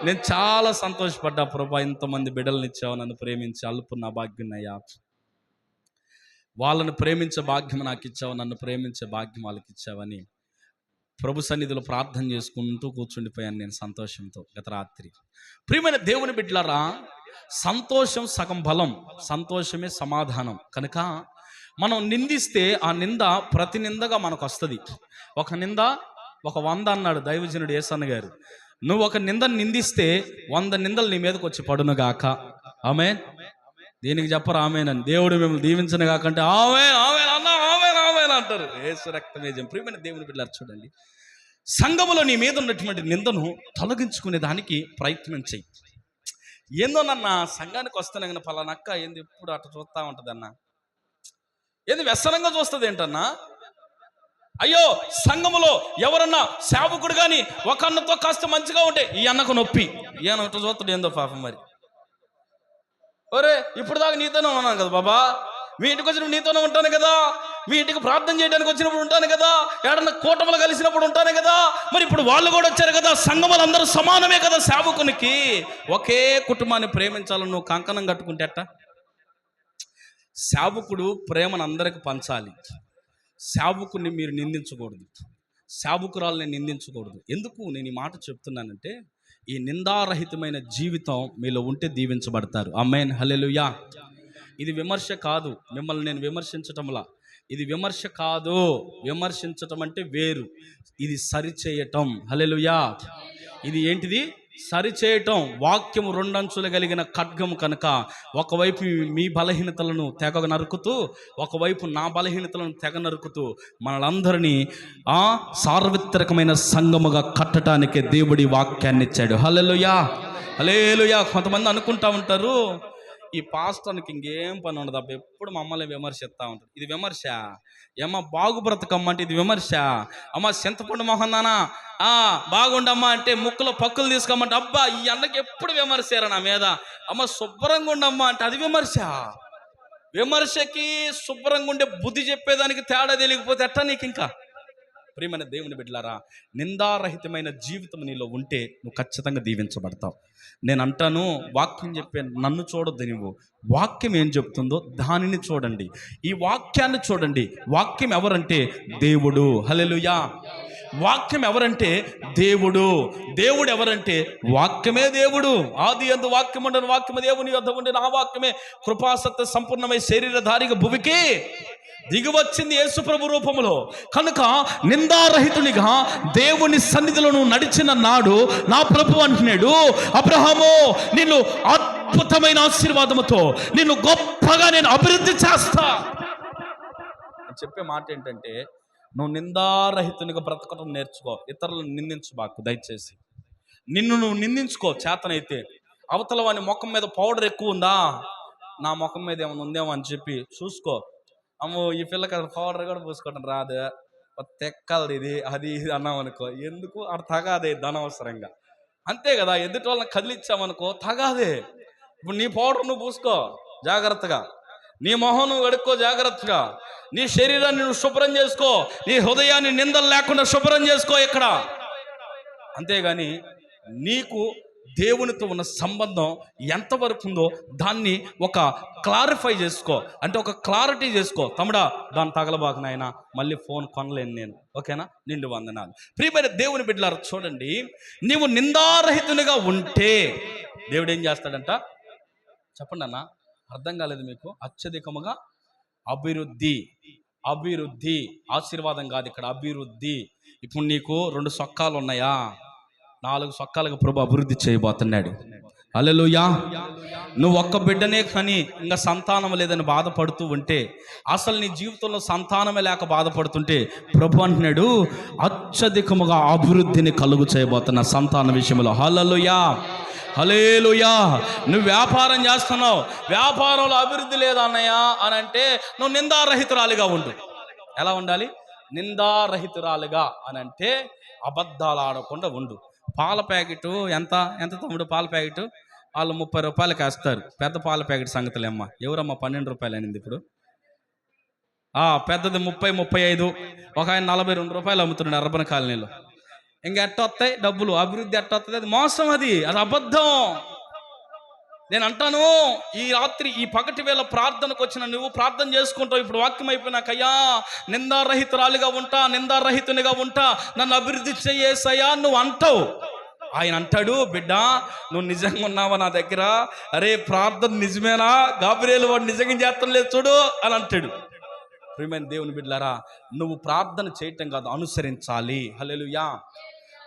నేను చాలా సంతోషపడ్డా ప్రభా, ఇంతమంది బిడ్డలను ఇచ్చావు, నన్ను ప్రేమించి అల్పున్న భాగ్యున్నయ్యా, వాళ్ళను ప్రేమించే భాగ్యం నాకు ఇచ్చావు, నన్ను ప్రేమించే భాగ్యం వాళ్ళకి ఇచ్చావని ప్రభు సన్నిధిలో ప్రార్థన చేసుకుంటూ కూర్చుండిపోయాను నేను సంతోషంతో గత రాత్రి. ప్రియమైన దేవుని బిడ్డలారా, సంతోషం సగం బలం, సంతోషమే సమాధానం. కనుక మనం నిందిస్తే ఆ నింద ప్రతి నిందగా మనకు వస్తుంది. ఒక నింద ఒక 100 అన్నాడు దైవజనుడు యేసన్న గారు. నువ్వు ఒక నిందను నిందిస్తే 100 నిందలు నీ మీదకి వచ్చి పడునుగాక. ఆమేన్. దీనికి చెప్పరు ఆమేనని. దేవుడు మిమ్మల్ని దీవించను కాకంటే ఆమేన్ ఆమేన్ అన్న ఆమేన్ ఆమేన్ అంటారు. యేసు రక్తమేజం. ప్రియమైన దేవుని బిడ్డలారా, చూడండి, సంఘములో నీ మీద ఉన్నటువంటి నిందను తొలగించుకునే దానికి ప్రయత్నం చెయ్యి. ఏందోనన్నా సంఘానికి వస్తాను కానీ పలానక్క ఏంది ఎప్పుడు అట్లా చూస్తూ ఉంటుంది అన్న, ఏంది వ్యసనంగా చూస్తుంది ఏంటన్నా. అయ్యో, సంఘములో ఎవరన్నా సేవకుడు కానీ ఒక అన్నతో కాస్త మంచిగా ఉంటే ఈ అన్నకు నొప్పి, ఈయన అట్లా చూస్తాడు ఏందో పాపం. మరి ఒరే, ఇప్పుడు దాకా నీతోనే ఉన్నాను కదా బాబా, మీ ఇంటికి వచ్చినప్పుడు నీతోనే ఉంటాను కదా, మీ ఇంటికి ప్రార్థన చేయడానికి వచ్చినప్పుడు ఉంటాను కదా, ఏడన్నా కూటములు కలిసినప్పుడు ఉంటాను కదా, మరి ఇప్పుడు వాళ్ళు కూడా వచ్చారు కదా, సంఘములందరూ సమానమే కదా సేవకునికి. ఒకే కుటుంబాన్ని ప్రేమించాలని నువ్వు కంకణం కట్టుకుంటే అట్ట? సేవకుడు ప్రేమను అందరికి పంచాలి. సేవకుని మీరు నిందించకూడదు, సేవకురాలని నిందించకూడదు. ఎందుకు నేను ఈ మాట చెప్తున్నానంటే, ఈ నిందారహితమైన జీవితం మీలో ఉంటే దీవించబడతారు. ఆమేన్, హల్లెలూయా. ఇది విమర్శ కాదు, మిమ్మల్ని నేను విమర్శించటంలా, ఇది విమర్శ కాదు. విమర్శించటం అంటే వేరు, ఇది సరిచేయటం. హల్లెలూయా. ఇది ఏంటిది? సరిచేయటం. వాక్యము 2 అంచులు కలిగిన ఖడ్గము కనుక, ఒకవైపు మీ బలహీనతలను తెగ నరుకుతూ, ఒకవైపు నా బలహీనతలను తెగ నరుకుతూ మనలందరినీ సార్వత్రికమైన సంఘముగా కట్టడానికి దేవుడి వాక్యాన్ని ఇచ్చాడు. హల్లెలూయా, హల్లెలూయా. కొంతమంది అనుకుంటా ఉంటారు, ఈ పాస్టర్కి ఇంకేం పని ఉండదు అబ్బా, ఎప్పుడు మమ్మల్ని విమర్శిస్తూ ఉంటారు. ఇది విమర్శ? ఏమ్మా బాగు బ్రతకమ్మంటే ఇది విమర్శ? అమ్మ చింతపండు మొహందానా బాగుండమ్మా అంటే ముక్కులో పక్కులు తీసుకోమంటే అబ్బా ఈ అన్నకి ఎప్పుడు విమర్శారా నా మీద, అమ్మ శుభ్రంగా ఉండమ్మా అంటే అది విమర్శ? విమర్శకి శుభ్రంగా ఉండే బుద్ధి చెప్పేదానికి తేడా తెలియకపోతే ఎట్టా నీకు? ఇంకా ప్రియమైన దేవుని బిడ్డలారా, నిందారహితమైన జీవితం నీలో ఉంటే నువ్వు ఖచ్చితంగా దీవించబడతావు. నేను అంటాను, వాక్యం చెప్పే నన్ను చూడొద్దు, నువ్వు వాక్యం ఏం చెప్తుందో దానిని చూడండి. ఈ వాక్యాన్ని చూడండి. వాక్యం ఎవరంటే దేవుడు. హల్లెలూయా. వాక్యం ఎవరంటే దేవుడు. దేవుడు ఎవరంటే వాక్యమే దేవుడు. ఆది యందు వాక్యం ఉండను, వాక్యము దేవుని యొద్ద ఉండెను, ఆ వాక్యమే కృపాసత్య సంపూర్ణమై శరీరధారిగా భూమికి దిగివచ్చింది యేసు ప్రభు రూపములో. కనుక నిందారహితునిగా దేవుని సన్నిధిలో నువ్వు నడిచిన నాడు నా ప్రభు అంటున్నాడు, అబ్రహాము నిన్ను అద్భుతమైన ఆశీర్వాదముతో నిన్ను గొప్పగా నేను అభివృద్ధి చేస్తా అని చెప్పే మాట ఏంటంటే, నువ్వు నిందారహితునిగా బ్రతకడం నేర్చుకో. ఇతరులను నిందించబాకు దయచేసి. నిన్ను నువ్వు నిందించుకో చేతనైతే. అవతల వాని ముఖం మీద పౌడర్ ఎక్కువ ఉందా, నా ముఖం మీద ఏమైనా ఉందేమో అని చెప్పి చూసుకో. అమ్మో ఈ పిల్లకి అది పౌడర్ కూడా పూసుకోవడం రాదు, తెక్కలది ఇది అది ఇది అన్నాం అనుకో, ఎందుకు అక్కడ తగాదే ధనవసరంగా. అంతే కదా, ఎదుటి వాళ్ళని కదిలిచ్చామనుకో తగాదే. ఇప్పుడు నీ పౌడర్ నువ్వు పూసుకో జాగ్రత్తగా, నీ మొహం నువ్వు కడుక్కో జాగ్రత్తగా, నీ శరీరాన్ని నువ్వు శుభ్రం చేసుకో, నీ హృదయాన్ని నిందలు లేకుండా శుభ్రం చేసుకో ఇక్కడ. అంతేగాని నీకు దేవునితో ఉన్న సంబంధం ఎంతవరకు ఉందో దాన్ని ఒక క్లారిఫై చేసుకో, అంటే ఒక క్లారిటీ చేసుకో. తమ్ముడా దాన్ని తగలబాకు నాయనా, మళ్ళీ ఫోన్ కొనలేను నేను, ఓకేనా? నిండు వందనాలు. ప్రియమైన దేవుని బిడ్డలారా చూడండి, నీవు నిందారహితునిగా ఉంటే దేవుడు ఏం చేస్తాడంట చెప్పండి అన్న, అర్థం కాలేదు మీకు? అత్యధికముగా అభివృద్ధి. అభివృద్ధి ఆశీర్వాదం కాదు ఇక్కడ, అభివృద్ధి. ఇప్పుడు నీకు 2 సొక్కాలు ఉన్నాయా, 4 సొక్కాలకు ప్రభు అభివృద్ధి చేయబోతున్నాడు. హల్లెలూయా. నువ్వు ఒక్క బిడ్డనే కానీ ఇంకా సంతానం లేదని బాధపడుతూ ఉంటే, అసలు నీ జీవితంలో సంతానమే లేక బాధపడుతుంటే ప్రభు అంటున్నాడు అత్యధికముగా అభివృద్ధిని కలుగు చేయబోతున్న సంతాన విషయంలో. హల్లెలూయా, హల్లెలూయా. నువ్వు వ్యాపారం చేస్తున్నావు, వ్యాపారంలో అభివృద్ధి లేదన్నయ్య అని అంటే నువ్వు నిందారహితురాలిగా ఉండు. ఎలా ఉండాలి? నిందారహితురాలిగా అని అంటే అబద్ధాలు ఆడకుండా ఉండు. పాల ప్యాకెట్ ఎంత ఎంత తమ్ముడు? పాల ప్యాకెట్ వాళ్ళు 30 రూపాయలకి వేస్తారు. పెద్ద పాల ప్యాకెట్ సంగతులేమ్మా, ఎవరమ్మా 12 రూపాయలు అనింది ఇప్పుడు? పెద్దది 30-35, ఒక ఆయన 42 రూపాయలు అమ్ముతున్నాడు అర్బన్ కాలనీలో. ఇంక ఎట్టొస్తాయి డబ్బులు? అభివృద్ధి ఎట్టొస్తుంది? అది మోసం, అది అబద్ధం. నేను అంటాను, ఈ రాత్రి ఈ పగటి వేళ ప్రార్థనకు వచ్చిన నువ్వు ప్రార్థన చేసుకుంటావు. ఇప్పుడు వాక్యం అయిపోయినాకయ్యా నిందారహితురాలిగా ఉంటా, నిందారహితునిగా ఉంటా, నన్ను అభివృద్ధి చెయ్యేసయ్యా నువ్వు అంటావు. ఆయన అంటాడు, బిడ్డ నువ్వు నిజంగా ఉన్నావా నా దగ్గర? అరే ప్రార్థన నిజమేనా? గాబ్రియేలు వాడు నిజంగా చేస్తాం లేదు చూడు అని అంటాడు. ప్రియమైన దేవుని బిడ్డలారా, నువ్వు ప్రార్థన చేయటం కాదు, అనుసరించాలి. హల్లెలూయా,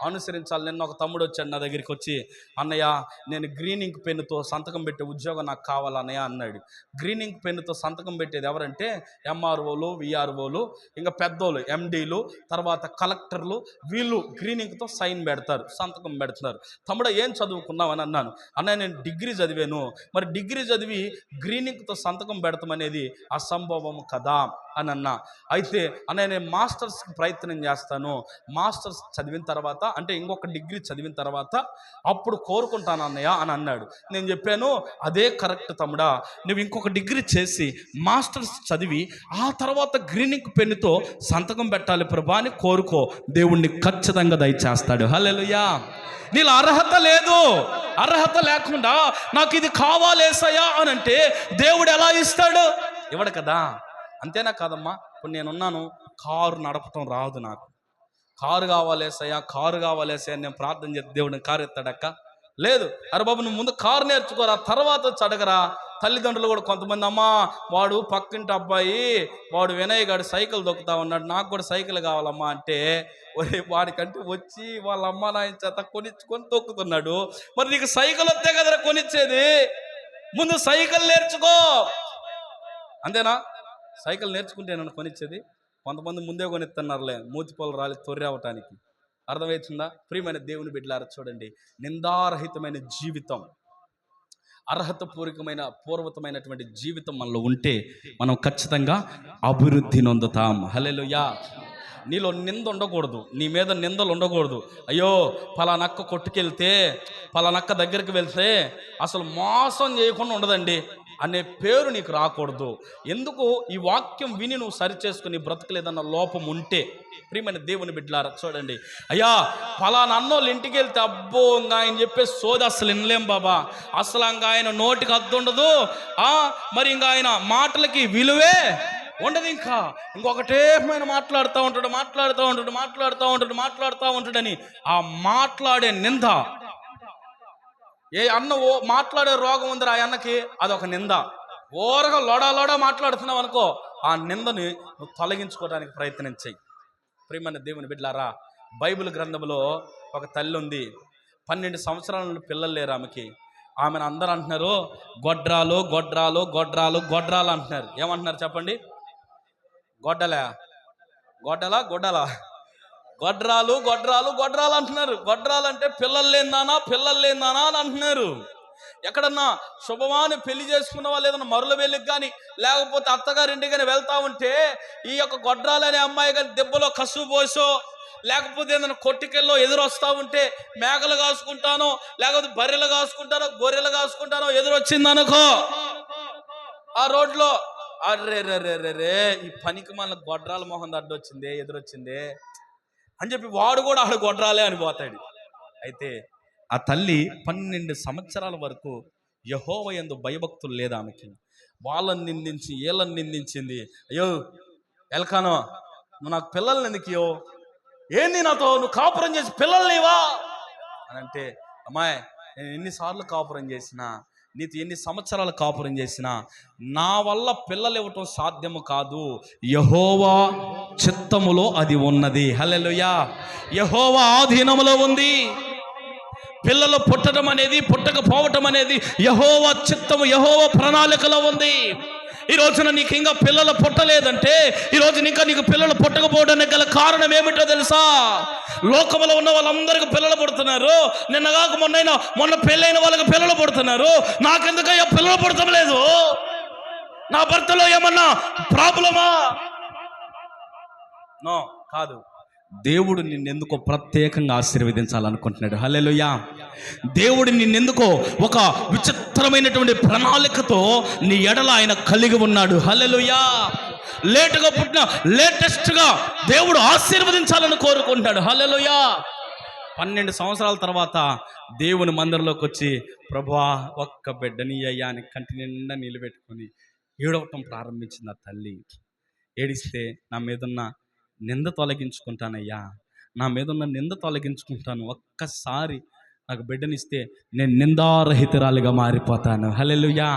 అనుసరించాలి. నిన్న ఒక తమ్ముడు వచ్చాడు నా దగ్గరికి వచ్చి, అన్నయ్య నేను గ్రీన్ ఇంక్ పెన్నుతో సంతకం పెట్టే ఉద్యోగం నాకు కావాలన్నయ్య అన్నాడు. గ్రీన్ ఇంక్ పెన్నుతో సంతకం పెట్టేది ఎవరంటే ఎంఆర్ఓలు, విఆర్ఓలు, ఇంకా పెద్దోళ్ళు ఎండీలు, తర్వాత కలెక్టర్లు, వీళ్ళు గ్రీన్ ఇంక్తో సైన్ పెడతారు, సంతకం పెడతారు. తమ్ముడు ఏం చదువుకున్నావు అని అన్నాను. అన్నయ్య నేను డిగ్రీ చదివాను. మరి డిగ్రీ చదివి గ్రీన్ ఇంక్తో సంతకం పెడతామనేది అసంభవం కదా అని అన్నా. అయితే అన్నయ్య నేను మాస్టర్స్కి ప్రయత్నం చేస్తాను, మాస్టర్స్ చదివిన తర్వాత అంటే ఇంకొక డిగ్రీ చదివిన తర్వాత అప్పుడు కోరుకుంటాను అన్నయ్య అని అన్నాడు. నేను చెప్పాను, అదే కరెక్ట్ తమ్ముడా, నువ్వు ఇంకొక డిగ్రీ చేసి మాస్టర్స్ చదివి ఆ తర్వాత గ్రీన్ ఇంక్ పెన్నుతో సంతకం పెట్టాలి ప్రభా అని కోరుకో, దేవుణ్ణి ఖచ్చితంగా దయచేస్తాడు. హల్లెలూయా. నీలో అర్హత లేదు, అర్హత లేకుండా నాకు ఇది కావాలేసయ్యా అని అంటే దేవుడు ఎలా ఇస్తాడు? ఇవ్వడు కదా. అంతేనా కాదమ్మా? ఇప్పుడు నేనున్నాను, కారు నడపటం రాదు నాకు, కారు కావాలేసయ్యా, కారు కావాలేసయ్యా నేను ప్రార్థన చేస్తే దేవుడిని కారు ఎత్తాడక్క? లేదు. అరే బాబు నువ్వు ముందు కారు నేర్చుకోరా, తర్వాత వచ్చి అడగరా. తల్లిదండ్రులు కూడా కొంతమంది, అమ్మా వాడు పక్కింటి అబ్బాయి వాడు వినయ్ గాడు సైకిల్ దొక్కుతా ఉన్నాడు, నాకు కూడా సైకిల్ కావాలమ్మా అంటే, వాడికంటే వచ్చి వాళ్ళ అమ్మ నాయన చేత కొనిచ్చుకొని తొక్కుతున్నాడు. మరి నీకు సైకిల్ వస్తే కదరా కొనిచ్చేది, ముందు సైకిల్ నేర్చుకో. అంతేనా? సైకిల్ నేర్చుకుంటే నన్ను కొనిచ్చేది. కొంతమంది ముందే కొనిస్తున్నారులే, మూతిపోలు రాలి తొర్రి అవటానికి. అర్థమవుతుందా? ప్రియమైన దేవుని బిడ్డలారా చూడండి, నిందారహితమైన జీవితం, అర్హత పూర్వకమైనటువంటి జీవితం మనలో ఉంటే మనం ఖచ్చితంగా అభివృద్ధి నొందుతాం. హల్లెలూయా. నీలో నింద ఉండకూడదు, నీ మీద నిందలు ఉండకూడదు. అయ్యో పలానక్క కొట్టుకెళ్తే, పలానక్క దగ్గరికి వెళ్తే అసలు మోసం చేయకుండా ఉండదండి అనే పేరు నీకు రాకూడదు. ఎందుకు? ఈ వాక్యం విని నువ్వు సరిచేసుకుని బ్రతకలేదన్న లోపం ఉంటే. ప్రియమైన దేవుని బిడ్డలారా చూడండి, అయ్యా ఫలానా అన్నోళ్ళు ఇంటికి వెళ్తే అబ్బో ఇంకా ఆయన చెప్పే సోది అసలు వినలేం బాబా, అసలు ఇంకా ఆయన నోటికి అద్దు ఉండదు, మరి ఇంకా ఆయన మాటలకి విలువే ఉండదు. ఇంకొకటేమైన మాట్లాడుతూ ఉంటాడని ఆ మాట్లాడే నింద. ఏ అన్న మాట్లాడే రోగం ఉందిరా ఆ అన్నకి, అదొక నింద. ఓరగా లోడా మాట్లాడుతున్నావు అనుకో, ఆ నిందని నువ్వు తొలగించుకోవడానికి ప్రయత్నం చెయ్యి. ప్రియమైన దేవుని బిడ్డలారా, బైబిల్ గ్రంథంలో ఒక తల్లి ఉంది. 12 సంవత్సరాల నుండి పిల్లలు లేరు ఆమెకి. ఆమెను అందరూ అంటున్నారు గొడ్రాలు గొడ్రాలు గొడ్రాలు గొడ్రాలు అంటున్నారు. ఏమంటున్నారు చెప్పండి? గొడ్డలా గొడ్డలా గొడ్డలా గొడ్రాలు గొడ్రాలు గొడ్రాలు అంటున్నారు. గొడ్రాలు అంటే పిల్లలు లేదానా అని అంటున్నారు. ఎక్కడన్నా శుభమాని పెళ్లి చేసుకున్న వాళ్ళు ఏదన్నా మరుల వెళ్ళికి కానీ లేకపోతే అత్తగారింటికి కానీ వెళ్తా ఉంటే ఈ యొక్క గొడ్రాలు అనే అమ్మాయి కానీ దెబ్బలో కసువు పోసో లేకపోతే ఏదైనా కొట్టికెళ్ళో ఎదురొస్తా ఉంటే మేకలు కాసుకుంటానో లేకపోతే బర్రెలు కాసుకుంటానో గొర్రెలు కాసుకుంటానో ఎదురొచ్చిందనుకో ఆ రోడ్లో, అర్రే ఈ పనికి మన గొడ్రాల మొహం అడ్డొచ్చిందే ఎదురొచ్చిందే అని చెప్పి వాడు కూడా ఆడు గొడ్రాలే అనిపోతాడు. అయితే ఆ తల్లి 12 సంవత్సరాల వరకు యెహోవా యందు భయభక్తులు లేదు ఆమెకి. వాళ్ళని నిందించి వీళ్ళని నిందించింది. అయ్యో ఎల్కానో, నువ్వు నాకు పిల్లల్ని ఎందుకు ఏంది, నాతో నువ్వు కాపురం చేసి పిల్లలు లేవా అని అంటే, అమ్మాయి నేను ఎన్నిసార్లు కాపురం చేసినా, నీతో ఎన్ని సంవత్సరాలు కాపురం చేసినా నా వల్ల పిల్లలు ఇవ్వటం సాధ్యము కాదు. యెహోవా చిత్తములో అది ఉన్నది. హల్లెలూయా. యెహోవా ఆధీనములో ఉంది. పిల్లలు పుట్టడం అనేది పుట్టకపోవటం అనేది యెహోవా చిత్తము, యెహోవా ప్రణాళికలో ఉంది. ఈ రోజున నీకు ఇంకా పిల్లలు పుట్టలేదంటే, ఈ రోజు ఇంకా నీకు పిల్లలు పుట్టకపోవడానికి గల కారణం ఏమిటో తెలుసా? లోకంలో ఉన్న వాళ్ళందరికీ పిల్లలు పుడుతున్నారు. నిన్నగాక మొన్న పెళ్ళైన వాళ్ళకి పిల్లలు పుడుతున్నారు. నాకెందుకయ్యా పిల్లలు పుడతం లేదు? నా భర్తలో ఏమన్నా ప్రాబ్లమా? నో, కాదు. దేవుడు నిన్నెందుకో ప్రత్యేకంగా ఆశీర్వదించాలనుకుంటున్నాడు. హల్లెలూయా. దేవుడు నిన్నెందుకో ఒక విచిత్రమైనటువంటి ప్రణాళికతో నీ ఎడల ఆయన కలిగి ఉన్నాడు. హల్లెలూయా. లేటుగా పుట్టిన లేటెస్ట్గా దేవుడు ఆశీర్వదించాలని కోరుకుంటాడు. హల్లెలూయా. 12 సంవత్సరాల తర్వాత దేవుని మందిరంలోకి వచ్చి, ప్రభువా ఒక్క బిడ్డని అయ్యా అని కంటి నిండా నీళ్ళు పెట్టుకొని ఏడవటం ప్రారంభించింది ఆ తల్లి. ఏడిస్తే, నా మీదున్న నింద తొలగించుకుంటానయ్యా, నా మీదున్న నింద తొలగించుకుంటాను, ఒక్కసారి నాకు బిడ్డనిస్తే నేను నిందారహితురాలిగా మారిపోతాను. హల్లెలూయా.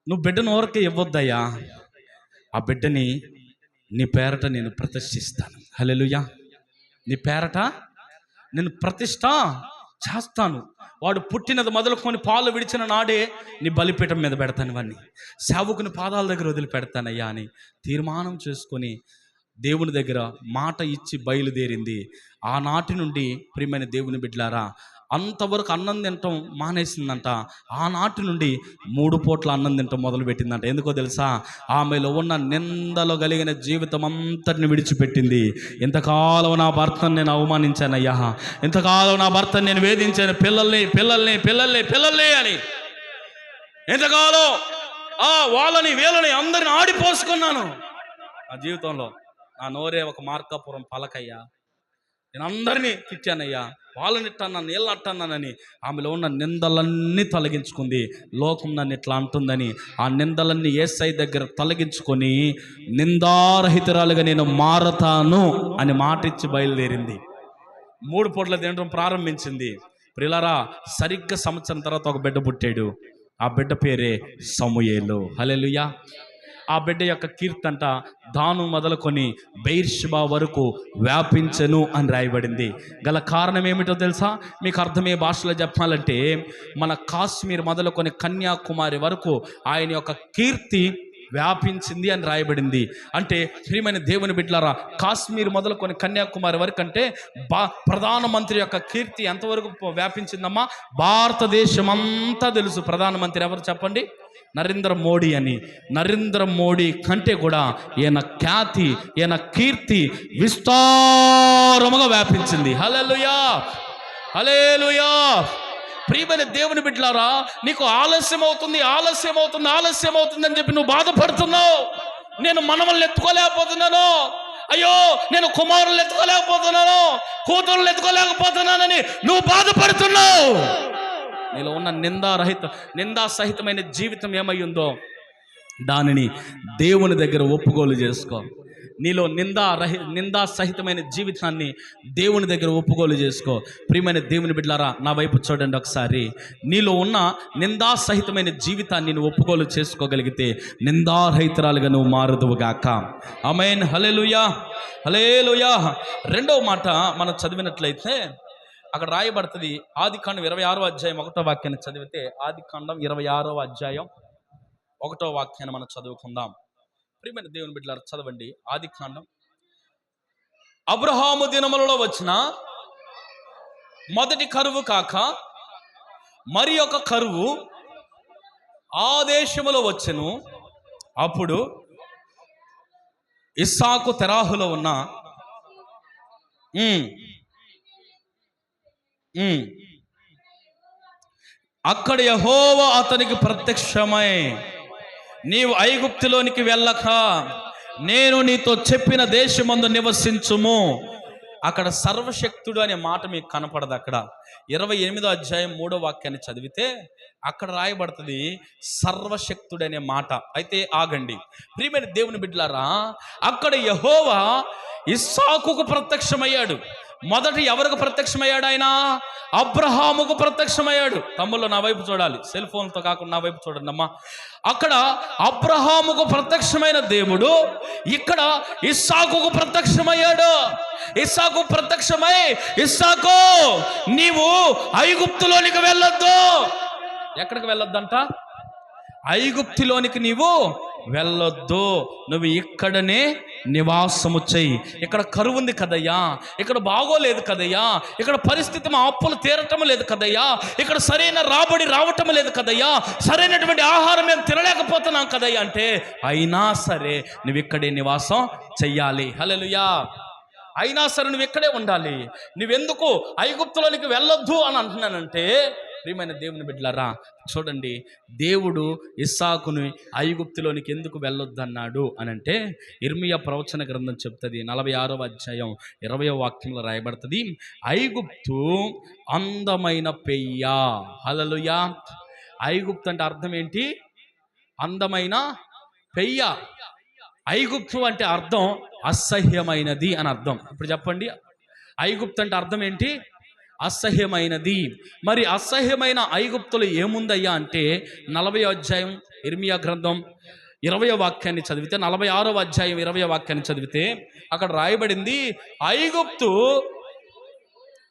నువ్వు బిడ్డను ఊరికే ఇవ్వద్దయ్యా, ఆ బిడ్డని నీ పేరట నేను ప్రతిష్ఠిస్తాను. హల్లెలూయా. నీ పేరట నేను ప్రతిష్ఠ చేస్తాను. వాడు పుట్టినది మొదలుకొని పాలు విడిచిన నాడే నీ బలిపీఠం మీద పెడతాను, వాడిని సేవకుని పాదాల దగ్గర వదిలిపెడతానయ్యా అని తీర్మానం చేసుకొని దేవుని దగ్గర మాట ఇచ్చి బయలుదేరింది. ఆనాటి నుండి ప్రియమైన దేవుని బిడ్డలారా, అంతవరకు అన్నం తినటం మానేసిందంట. ఆనాటి నుండి 3 పూట్ల అన్నం తినటం మొదలుపెట్టిందంట. ఎందుకో తెలుసా? ఆమెలో ఉన్న నిందలో కలిగిన జీవితం అంతటిని విడిచిపెట్టింది. ఇంతకాలం నా భర్తను నేను అవమానించానయ్యా, ఇంతకాలం నా భర్తను నేను వేధించాను, పిల్లల్ని అని ఎంతకాలం వాళ్ళని వీళ్ళని అందరిని ఆడిపోసుకున్నాను. నా జీవితంలో నా నోరే ఒక మార్కాపురం పలకయ్యా, నేను అందరినీ తిట్టానయ్యా, వాళ్ళని ఇట్టన్నాను, వీళ్ళని అట్టన్నానని ఆమెలో ఉన్న నిందలన్నీ తొలగించుకుంది. లోకం నన్ను ఇట్లా అంటుందని ఆ నిందలన్నీ యేసయ్య దగ్గర తొలగించుకొని నిందారహితురాలుగా నేను మారతాను అని మాట ఇచ్చి బయలుదేరింది. 3 పూట్ల తినడం ప్రారంభించింది. ప్రియులారా, సరిగ్గా సంవత్సరం తర్వాత ఒక బిడ్డ పుట్టాడు. ఆ బిడ్డ పేరే సమూయేలు. హల్లెలూయా. ఆ బిడ్డ యొక్క కీర్తంట దాను మొదలుకొని బెయిర్షెబా వరకు వ్యాపించెను అని రాయబడింది. గల కారణం ఏమిటో తెలుసా? మీకు అర్థమయ్యే భాషలో చెప్పాలంటే, మన కాశ్మీర్ మొదలుకొని కన్యాకుమారి వరకు ఆయన యొక్క కీర్తి వ్యాపించింది అని రాయబడింది. అంటే ప్రియమైన దేవుని బిడ్డలారా, కాశ్మీర్ మొదలుకొని కన్యాకుమారి వరకు అంటే ప్రధానమంత్రి యొక్క కీర్తి ఎంతవరకు వ్యాపించిందమ్మా? భారతదేశం అంతా తెలుసు. ప్రధానమంత్రి ఎవరు చెప్పండి? నరేంద్ర మోడీ అని. నరేంద్ర మోడీ కంటే కూడా ఈయన ఖ్యాతి, ఈయన కీర్తి విస్తారముగా వ్యాపించింది. హల్లెలూయా, హల్లెలూయా. ప్రియమైన దేవుని బిడ్డలారా, నీకు ఆలస్యం అవుతుంది అని చెప్పి నువ్వు బాధపడుతున్నావు. నేను మనవల్ని ఎత్తుకోలేకపోతున్నాను, అయ్యో నేను కుమారులు ఎత్తుకోలేకపోతున్నాను, కూతురులు ఎత్తుకోలేకపోతున్నానని నువ్వు బాధపడుతున్నావు. నీలో ఉన్న నిందాసహితమైన జీవితం ఏమై ఉందో దానిని దేవుని దగ్గర ఒప్పుకోలు చేసుకో. నీలో నిందా సహితమైన జీవితాన్ని దేవుని దగ్గర ఒప్పుకోలు చేసుకో. ప్రియమైన దేవుని బిడ్డలారా, నా వైపు చూడండి ఒకసారి. నీలో ఉన్న నిందా సహితమైన జీవితాన్ని నువ్వు ఒప్పుకోలు చేసుకోగలిగితే నిందారహితురాలుగా నువ్వు మారుదువుగాక. ఆమేన్. హల్లెలూయా, హల్లెలూయా. రెండవ మాట మనం చదివినట్లయితే అక్కడ రాయబడుతుంది, ఆదికాండం 26వ అధ్యాయం 1వ వాక్యాన్ని చదివితే, ఆదికాండం 26వ అధ్యాయం 1వ వాక్యాన్ని మనం చదువుకుందాం. ప్రియమైన దేవుని బిడ్డలారా చదవండి. ఆదికాండం. అబ్రహాము దినములలో వచ్చిన మొదటి కరువు కాక మరి ఒక కరువు ఆ దేశములో వచ్చెను. అప్పుడు ఇస్సాకు తెరాహులో ఉన్న అక్కడ యెహోవా అతనికి ప్రత్యక్షమై, నీవు ఐగుప్తులోనికి వెళ్ళక నేను నీతో చెప్పిన దేశమందు నివసించుము. అక్కడ సర్వశక్తుడు అనే మాట మీకు కనపడదు. అక్కడ 28వ అధ్యాయం 3వ వాక్యాన్ని చదివితే అక్కడ రాయబడుతుంది సర్వశక్తుడు అనే మాట. అయితే ఆగండి ప్రియమైన దేవుని బిడ్డలారా, అక్కడ యెహోవా ఇస్సాకుకు ప్రత్యక్షమయ్యాడు. మొదట ఎవరికి ప్రత్యక్షమయ్యాడు? ఆయన అబ్రహాముకు ప్రత్యక్షమయ్యాడు. తమ్ముళ్ళు నా వైపు చూడాలి, సెల్ ఫోన్తో కాకుండా నా వైపు చూడండి అమ్మా. అక్కడ అబ్రహాముకు ప్రత్యక్షమైన దేవుడు ఇక్కడ ఇస్సాకుకు ప్రత్యక్షమయ్యాడు. ఇస్సాకు ప్రత్యక్షమై, ఇస్సాకు నీవు ఐగుప్తులోనికి వెళ్ళొద్దు. ఎక్కడికి వెళ్ళొద్దంట? ఐగుప్తులోనికి నీవు వెళ్ళొద్దు, నువ్వు ఇక్కడనే నివాసము చెయ్యి. ఇక్కడ కరువు ఉంది కదయ్యా, ఇక్కడ బాగోలేదు కదయ్యా, ఇక్కడ పరిస్థితి మా అప్పులు తీరటం లేదు కదయ్యా, ఇక్కడ సరైన రాబడి రావటం లేదు కదయ్యా, సరైనటువంటి ఆహారం మేము తినలేకపోతున్నాం కదయ్యా అంటే, అయినా సరే నువ్వు ఇక్కడే నివాసం చెయ్యాలి. హల్లెలూయా. అయినా సరే నువ్వు ఇక్కడే ఉండాలి. నువ్వెందుకు ఐగుప్తులోనికి వెళ్ళొద్దు అని అంటున్నానంటే, ప్రియమైన దేవుని బిడ్డలారా చూడండి, దేవుడు ఇస్సాకుని ఐగుప్తులోనికి ఎందుకు వెళ్ళొద్దు అన్నాడు అని అంటే, ఇర్మియా ప్రవచన గ్రంథం చెప్తుంది 46వ అధ్యాయం 20వ వాక్యంలో రాయబడుతుంది, ఐగుప్తు అందమైన పెయ్య. హల్లెలూయా. ఐగుప్తు అంటే అర్థం ఏంటి? అందమైన పెయ్య. ఐగుప్తు అంటే అర్థం అసహ్యమైనది అని అర్థం. ఇప్పుడు చెప్పండి, ఐగుప్తు అంటే అర్థం ఏంటి? అసహ్యమైనది. మరి అసహ్యమైన ఐగుప్తులు ఏముందయ్యా అంటే, 40వ అధ్యాయం ఇర్మియా గ్రంథం 20వ వాక్యాన్ని చదివితే, 46వ అధ్యాయం 20వ వాక్యాన్ని చదివితే అక్కడ రాయబడింది, ఐగుప్తు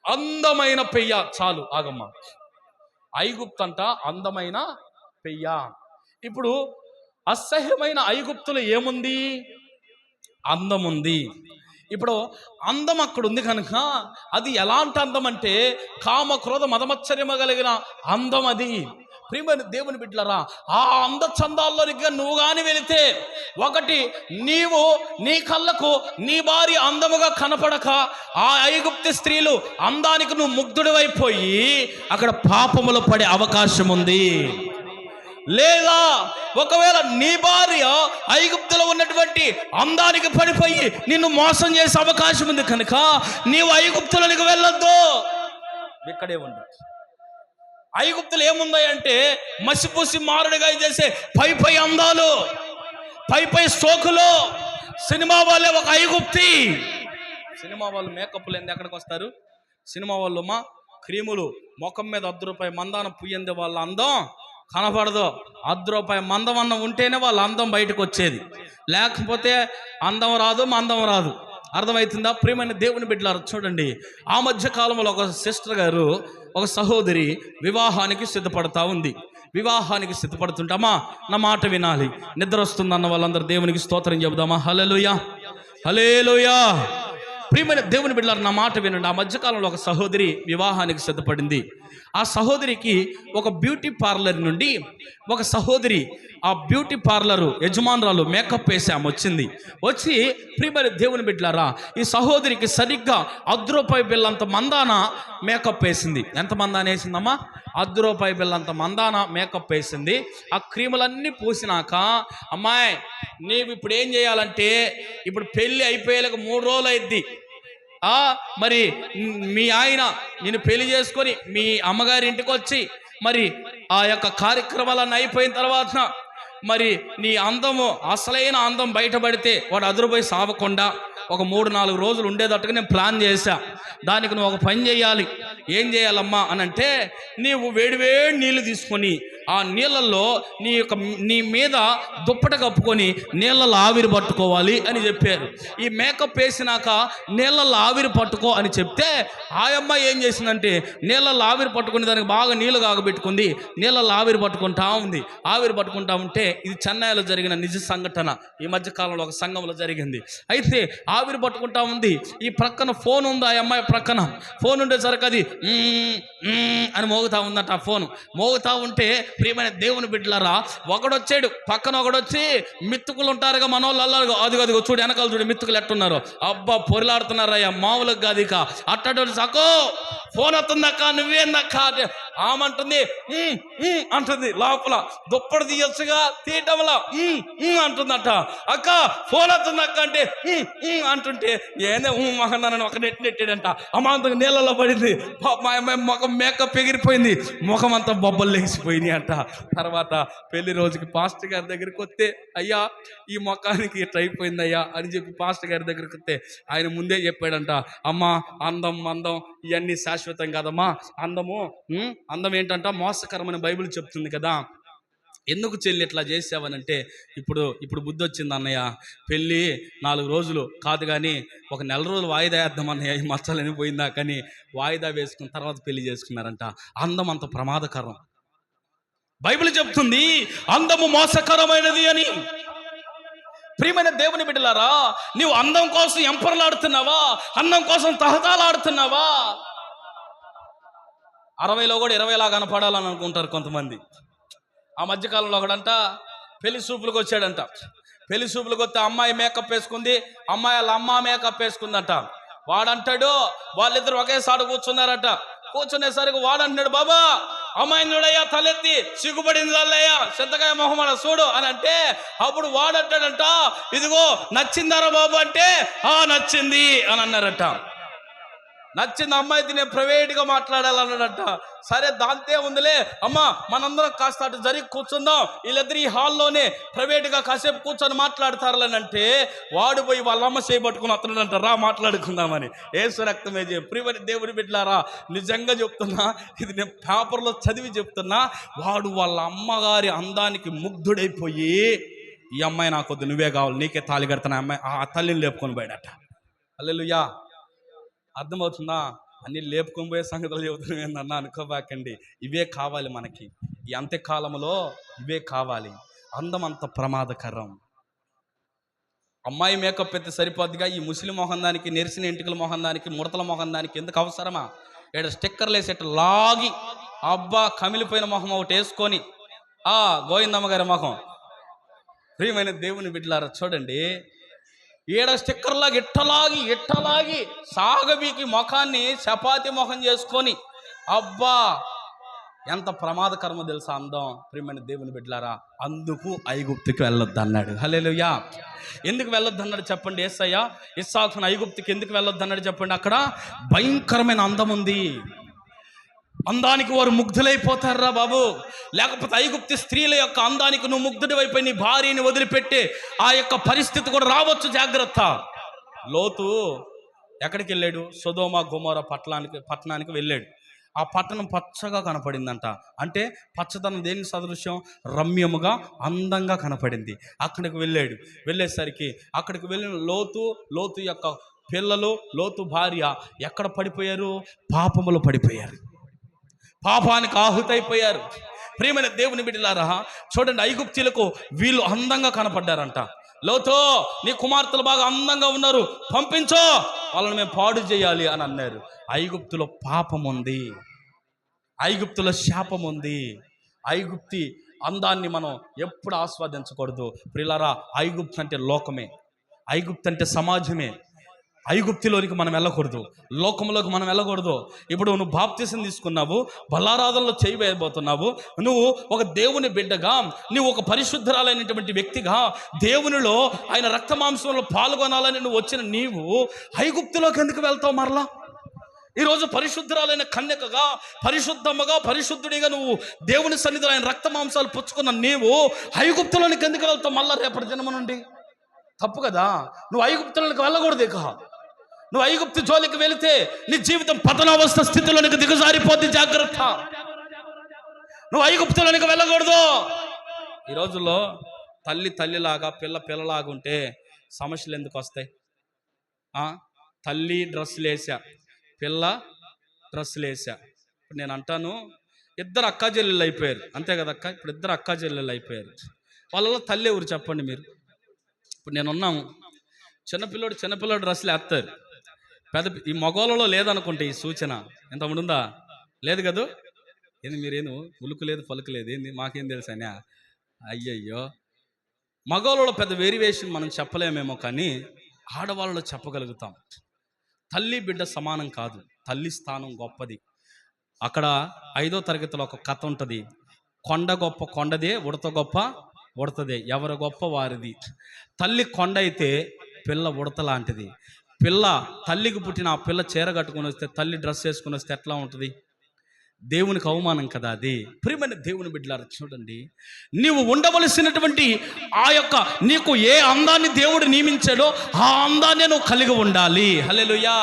అందమైన పెయ్య. చాలు ఆగమ్మ. ఐగుప్తు అంట అందమైన పెయ్య. ఇప్పుడు అసహ్యమైన ఐగుప్తులు ఏముంది? అందం ఉంది. ఇప్పుడు అందం అక్కడ ఉంది కనుక అది ఎలాంటి అందం అంటే కామ క్రోధ మదమచ్చర్యమ కలిగిన అందం అది. ప్రియమైన దేవుని బిడ్డలారా, ఆ అంద చందాల్లోనికి నువ్వు కానీ వెళితే, ఒకటి నీవు నీ కళ్ళకు నీ భార్య అందముగా కనపడక ఆ ఐగుప్తు స్త్రీలు అందానికి నువ్వు ముగ్ధుడివైపోయి అక్కడ పాపములో పడే అవకాశం ఉంది. లేదా ఒకవేళ నీ భార్య ఐగుప్తులో ఉన్నటువంటి అందానికి పడిపోయి నిన్ను మోసం చేసే అవకాశం ఉంది కనుక నీవు ఐగుప్తులోనికి వెళ్ళొద్దు, ఇక్కడే ఉండు. ఐగుప్తులు ఏముందంటే మసిపూసి మారుడుగా చేసే పై అందాలు, పై సోకులు. సినిమా వాళ్ళే ఒక ఐగుప్తి. సినిమా వాళ్ళు మేకప్ లేని ఎక్కడికి వస్తారు? సినిమా వాళ్ళు మా క్రీములు ముఖం మీద ₹1 మందానం పుయ్యంది, వాళ్ళ అందం కనపడదు. ₹1 మందం అన్నం ఉంటేనే వాళ్ళ అందం బయటకు వచ్చేది, లేకపోతే అందం రాదు, మందం రాదు. అర్థమవుతుందా? ప్రియమైన దేవుని బిడ్డలారా చూడండి, ఆ మధ్య కాలంలో ఒక సిస్టర్ గారు, ఒక సహోదరి వివాహానికి సిద్ధపడతా ఉంది. వివాహానికి సిద్ధపడుతుంటామా, నా మాట వినాలి. నిద్ర వస్తుందన్న వాళ్ళందరూ దేవునికి స్తోత్రం చెబుదామా? హల్లెలూయా, హల్లెలూయా. ప్రియమైన దేవుని బిడ్డలారా నా మాట వినండి. ఆ మధ్యకాలంలో ఒక సహోదరి వివాహానికి సిద్ధపడింది. ఆ సహోదరికి ఒక బ్యూటీ పార్లర్ నుండి ఒక సహోదరి, ఆ బ్యూటీ పార్లరు యజమానురాలు మేకప్ వేసి ఆమె వచ్చింది. వచ్చి ప్రియమైన దేవుని బిడ్డలారా ఈ సహోదరికి సరిగ్గా ₹100 బిల్లంత మందాన మేకప్ వేసింది. ఎంత మందాన వేసిందమ్మా? ₹100 బిల్లంత మందాన మేకప్ వేసింది. ఆ క్రీములన్నీ పూసినాక, అమ్మాయి నీవు ఇప్పుడు ఏం చేయాలంటే, ఇప్పుడు పెళ్ళి అయిపోయేలాగా 3 రోజులు అయింది. మరి మీ ఆయన నేను పెళ్లి చేసుకొని మీ అమ్మగారి ఇంటికి వచ్చి మరి ఆ యొక్క కార్యక్రమాలన్నీ అయిపోయిన తర్వాత మరి నీ అందము అసలైన అందం బయటపడితే వాడు అదురుపోయి సావకుండా ఒక 3-4 రోజులు ఉండేటట్టుగా నేను ప్లాన్ చేశా. దానికి నువ్వు ఒక పని చేయాలి. ఏం చేయాలమ్మా అని అంటే, నీవు వేడివేడి నీళ్ళు తీసుకొని ఆ నీళ్ళల్లో నీ మీద దుప్పట కప్పుకొని నీళ్ళల్లో ఆవిరి పట్టుకోవాలి అని చెప్పారు. ఈ మేకప్ వేసినాక నీళ్ళల్లో ఆవిరి పట్టుకో అని చెప్తే ఆ అమ్మాయి ఏం చేసిందంటే నీళ్ళల్లో ఆవిరి పట్టుకుని దానికి బాగా నీళ్ళు కాగబెట్టుకుంది. నీళ్ళల్లో ఆవిరి పట్టుకుంటా ఉంది. ఆవిరి పట్టుకుంటా ఉంటే ఇది చెన్నైలో జరిగిన నిజ సంఘటన. ఈ మధ్యకాలంలో ఒక సంఘంలో జరిగింది. అయితే ఆవిరి పట్టుకుంటా ఉంది. ఈ ప్రక్కన ఫోన్ ఉంది. ఆ అమ్మాయి ప్రక్కన ఫోన్ ఉండేసరికి అది అని మోగుతా ఉందట. ఆ ఫోన్ మోగుతా ఉంటే ప్రియమైన దేవుని బిడ్డలారా, ఒకడొచ్చాడు పక్కన, ఒకడొచ్చి మిత్తుకులు ఉంటారుగా మనోళ్ళు, అదిగో చూడు వెనకాల చూడు మిత్తుకులు ఎట్టున్నారు. అబ్బా పొరిలాడుతున్నారయ్యా, మామూలుగా కాదు. ఇక అట్టడు సకో ఫోన్ వస్తుందక్క, నువ్వేందక్క అంటే ఆమంటుంది అంటుంది. లోపల దుప్పటి తీయొచ్చుగా, తీయటంలా అంటుందట. అక్క ఫోన్ వస్తుందక్క అంటే అంటుంటే ఏదో మహన్నానని ఒక నెట్టాడంట. అమాంతంగా నీళ్ళలో పడింది. మా అమ్మాయి ముఖం మేకప్ ఎగిరిపోయింది. ముఖం అంతా బొబ్బలు లేచిపోయినాయి అంట. తర్వాత పెళ్లి రోజుకి పాస్టర్ గారి దగ్గరికి వస్తే, అయ్యా ఈ ముఖానికి ఇట్లా అయిపోయింది అయ్యా అని చెప్పి పాస్టర్ గారి దగ్గరికి వస్తే ఆయన ముందే చెప్పాడంట, అమ్మా అందం ఇవన్నీ శాశ్వతం కాదమ్మా. అందం ఏంటంట మోసకరమని బైబిల్ చెప్తుంది కదా. ఎందుకు చెల్లి ఇట్లా చేసావనంటే, ఇప్పుడు బుద్ధి వచ్చింది అన్నయ్య, పెళ్ళి 4 రోజులు కాదు కానీ ఒక 1 నెల రోజులు వాయిదా వేద్దాం అన్నయ్య, ఈ మచ్చలని పోయిందా కానీ వాయిదా వేసుకున్న తర్వాత పెళ్లి చేసుకున్నారంట. అందం అంత ప్రమాదకరం. బైబిల్ చెప్తుంది అందము మోసకరమైనది అని. ప్రియమైన దేవుని బిడ్డలారా, నీవు అందం కోసం ఎంపరలాడుతున్నావా? అందం కోసం తహతాలాడుతున్నావా? 60లో కూడా 20 కనపడాలని అనుకుంటారు కొంతమంది. ఆ మధ్యకాలంలో ఒకడంట పెళ్లి చూపులకు వచ్చాడంట. పెళ్లి చూపులకు వస్తే అమ్మాయి మేకప్ వేసుకుంది, అమ్మాయి వాళ్ళ అమ్మ మేకప్ వేసుకుందంట. వాడంటాడు వాళ్ళిద్దరు ఒకేసారి కూర్చున్నారట. కూర్చునేసరికి వాడంటున్నాడు, బాబా అమ్మాయిని చూడయ్యా, తలెత్తి సిగ్గుపడింది వాళ్ళయ్యా, చింతకాయ మొహమ్మడ చూడు అని అంటే, అప్పుడు వాడంటాడంట, ఇదిగో నచ్చిందారా బాబు అంటే, నచ్చింది అని అన్నారట. నచ్చింది అమ్మాయికి నేను ప్రైవేట్గా మాట్లాడాలన్నాడట. సరే దాంతే ఉందిలే అమ్మ, మనందరం కాస్త అటు జరిగి కూర్చుందాం, వీళ్ళిద్దరు ఈ హాల్లోనే ప్రైవేట్గా కాసేపు కూర్చొని మాట్లాడతారులేనంటే, వాడు పోయి వాళ్ళమ్మ చేయబట్టుకుని అతనంట, రా మాట్లాడుకుందామని. ఏసు రక్తమే ప్రియమైన దేవుని బిడ్డలారా, నిజంగా చెప్తున్నా, ఇది నేను పేపర్లో చదివి చెప్తున్నా. వాడు వాళ్ళ అమ్మగారి అందానికి ముగ్ధుడైపోయి, ఈ అమ్మాయి నాకొద్దు, నువ్వే కావాలి, నీకే తాళి కడతాను అమ్మాయి ఆ తల్లిని లేపుకొని పోయాడట. హల్లెలూయా. అర్థమవుతుందా? అన్ని లేపుకొని పోయే సంగతులు చెబుతున్నాం ఏందన్నా అనుకోబాకండి. ఇవే కావాలి మనకి. ఈ అంత్యకాలంలో ఇవే కావాలి. అందం అంత ప్రమాదకరం. అమ్మాయి మేకప్ అయితే సరిపోద్దిగా, ఈ ముస్లిం మొహం దానికి, నెరిసిన ఎంటికల మొహం దానికి, ముడతల మొహం దానికి ఎందుకు అవసరమా? ఇక్కడ స్టిక్కర్లు వేసేట లాగి అబ్బా కమిలిపోయిన మొహం ఒకటి వేసుకొని గోవిందమ్మ గారి మొహం. ప్రియమైన దేవుని బిడ్డలారా చూడండి, ఈడ స్టిక్కర్లాగా ఇట్టలాగి సాగబీకి ముఖాన్ని చపాతి ముఖం చేసుకొని, అబ్బా ఎంత ప్రమాదకరమో తెలుసా అందం. ప్రియమైన దేవుని బిడ్డలారా, అందుకు ఐగుప్తుకి వెళ్ళొద్దు అన్నాడు. హల్లెలూయా. ఎందుకు వెళ్ళొద్దు అన్నాడు చెప్పండి? యేసయ్య ఇస్సాకును ఐగుప్తుకి ఎందుకు వెళ్ళొద్దు అన్నాడు చెప్పండి? అక్కడ భయంకరమైన అందం ఉంది. అందానికి వారు ముగ్ధులైపోతారా బాబు. లేకపోతే ఐగుప్తి స్త్రీల యొక్క అందానికి నువ్వు ముగ్ధుడి వైపు నీ భార్యని వదిలిపెట్టి ఆ యొక్క పరిస్థితి కూడా రావచ్చు, జాగ్రత్త. లోతు ఎక్కడికి వెళ్ళాడు? సొదొమ గొమొర్రా పట్టణానికి వెళ్ళాడు. ఆ పట్టణం పచ్చగా కనపడిందంట. అంటే పచ్చదనం దేనికి సదృశ్యం? రమ్యముగా అందంగా కనపడింది. అక్కడికి వెళ్ళేసరికి అక్కడికి వెళ్ళిన లోతు యొక్క పిల్లలు, లోతు భార్య ఎక్కడ పడిపోయారు? పాపములో పడిపోయారు, పాపానికి ఆహుతైపోయారు. ప్రియమైన దేవుని బిడ్డలారా చూడండి, ఐగుప్తీలకు వీళ్ళు అందంగా కనపడ్డారంట. లోతో నీ కుమార్తెలు బాగా అందంగా ఉన్నారు, పంపించో, వాళ్ళని మేము పాడు చేయాలి అని అన్నారు. ఐగుప్తులో పాపం ఉంది, ఐగుప్తులో శాపం ఉంది. ఐగుప్తి అందాన్ని మనం ఎప్పుడు ఆస్వాదించకూడదు ప్రియులారా. ఐగుప్తు అంటే లోకమే, ఐగుప్తు అంటే సమాజమే. ఐగుప్తిలోనికి మనం వెళ్ళకూడదు, లోకంలోకి మనం వెళ్ళకూడదు. ఇప్పుడు నువ్వు బాప్తిసం తీసుకున్నావు, బలారాధనలో చేయబోతున్నావు, నువ్వు ఒక దేవుని బిడ్డగా, నువ్వు ఒక పరిశుద్ధరాలైనటువంటి వ్యక్తిగా దేవునిలో ఆయన రక్త మాంసంలో పాల్గొనాలని నువ్వు వచ్చిన నీవు ఐగుప్తులోకి ఎందుకు వెళ్తావు? మరలా ఈరోజు పరిశుద్ధురాలైన కన్యకగా, పరిశుద్ధమ్మగా, పరిశుద్ధుడిగా నువ్వు దేవుని సన్నిధిలో ఆయన రక్త మాంసాలు పుచ్చుకున్న నీవు ఐగుప్తులోనికి ఎందుకు వెళ్తావు మళ్ళా రేపటి జన్మ నుండి? తప్పు కదా. నువ్వు ఐగుప్తులోనికి వెళ్ళకూడదు. ఇక నువ్వు ఐగుప్తు జోలికి వెళితే నీ జీవితం పతనావస్థ స్థితిలోనికి దిగజారిపోద్ది. జాగ్రత్త. నువ్వు ఐగుప్తులోనికి వెళ్ళకూడదు. ఈ రోజుల్లో తల్లి తల్లిలాగా, పిల్ల పిల్లలాగా ఉంటే సమస్యలు ఎందుకు వస్తాయి? తల్లి డ్రెస్సులు వేసా, పిల్ల డ్రెస్సులు వేసా. ఇప్పుడు నేను అంటాను, ఇద్దరు అక్కా చెల్లెళ్ళు అయిపోయారు, అంతే కదా అక్క? ఇప్పుడు ఇద్దరు అక్కా చెల్లెళ్ళు అయిపోయారు. వాళ్ళలో తల్లి ఎవరు చెప్పండి మీరు? ఇప్పుడు నేను ఉన్నాము, చిన్నపిల్లడు డ్రెస్సులు వేస్తారు. ఈ మగోళ్ళలో లేదనుకుంటే ఈ సూచన ఎంతమంది ఉందా? లేదు కదా? ఏంది మీరేను ఉలుకు లేదు పలుకు లేదు, ఏంది మాకేం తెలుసానే? అయ్యయ్యో, మగవాళ్ళలో పెద్ద వేరియేషన్ మనం చెప్పలేమేమో, కానీ ఆడవాళ్ళలో చెప్పగలుగుతాం. తల్లి బిడ్డ సమానం కాదు, తల్లి స్థానం గొప్పది. అక్కడ 5వ తరగతిలో ఒక కథ ఉంటుంది. కొండ గొప్ప కొండదే, ఉడత గొప్ప ఉడతదే, ఎవరు గొప్ప వారిది. తల్లి కొండ అయితే పిల్ల ఉడత లాంటిది. తల్లికి పుట్టిన ఆ పిల్ల చీర కట్టుకుని వస్తే, తల్లి డ్రెస్ వేసుకుని వస్తే ఎట్లా ఉంటుంది? దేవునికి అవమానం కదా అది. ప్రియమైన దేవుని బిడ్డలారా, చూడండి, నీవు ఉండవలసినటువంటి ఆ యొక్క నీకు ఏ అందాన్ని దేవుడు నియమించాడో ఆ అందాన్ని నువ్వు కలిగి ఉండాలి. హల్లెలూయా.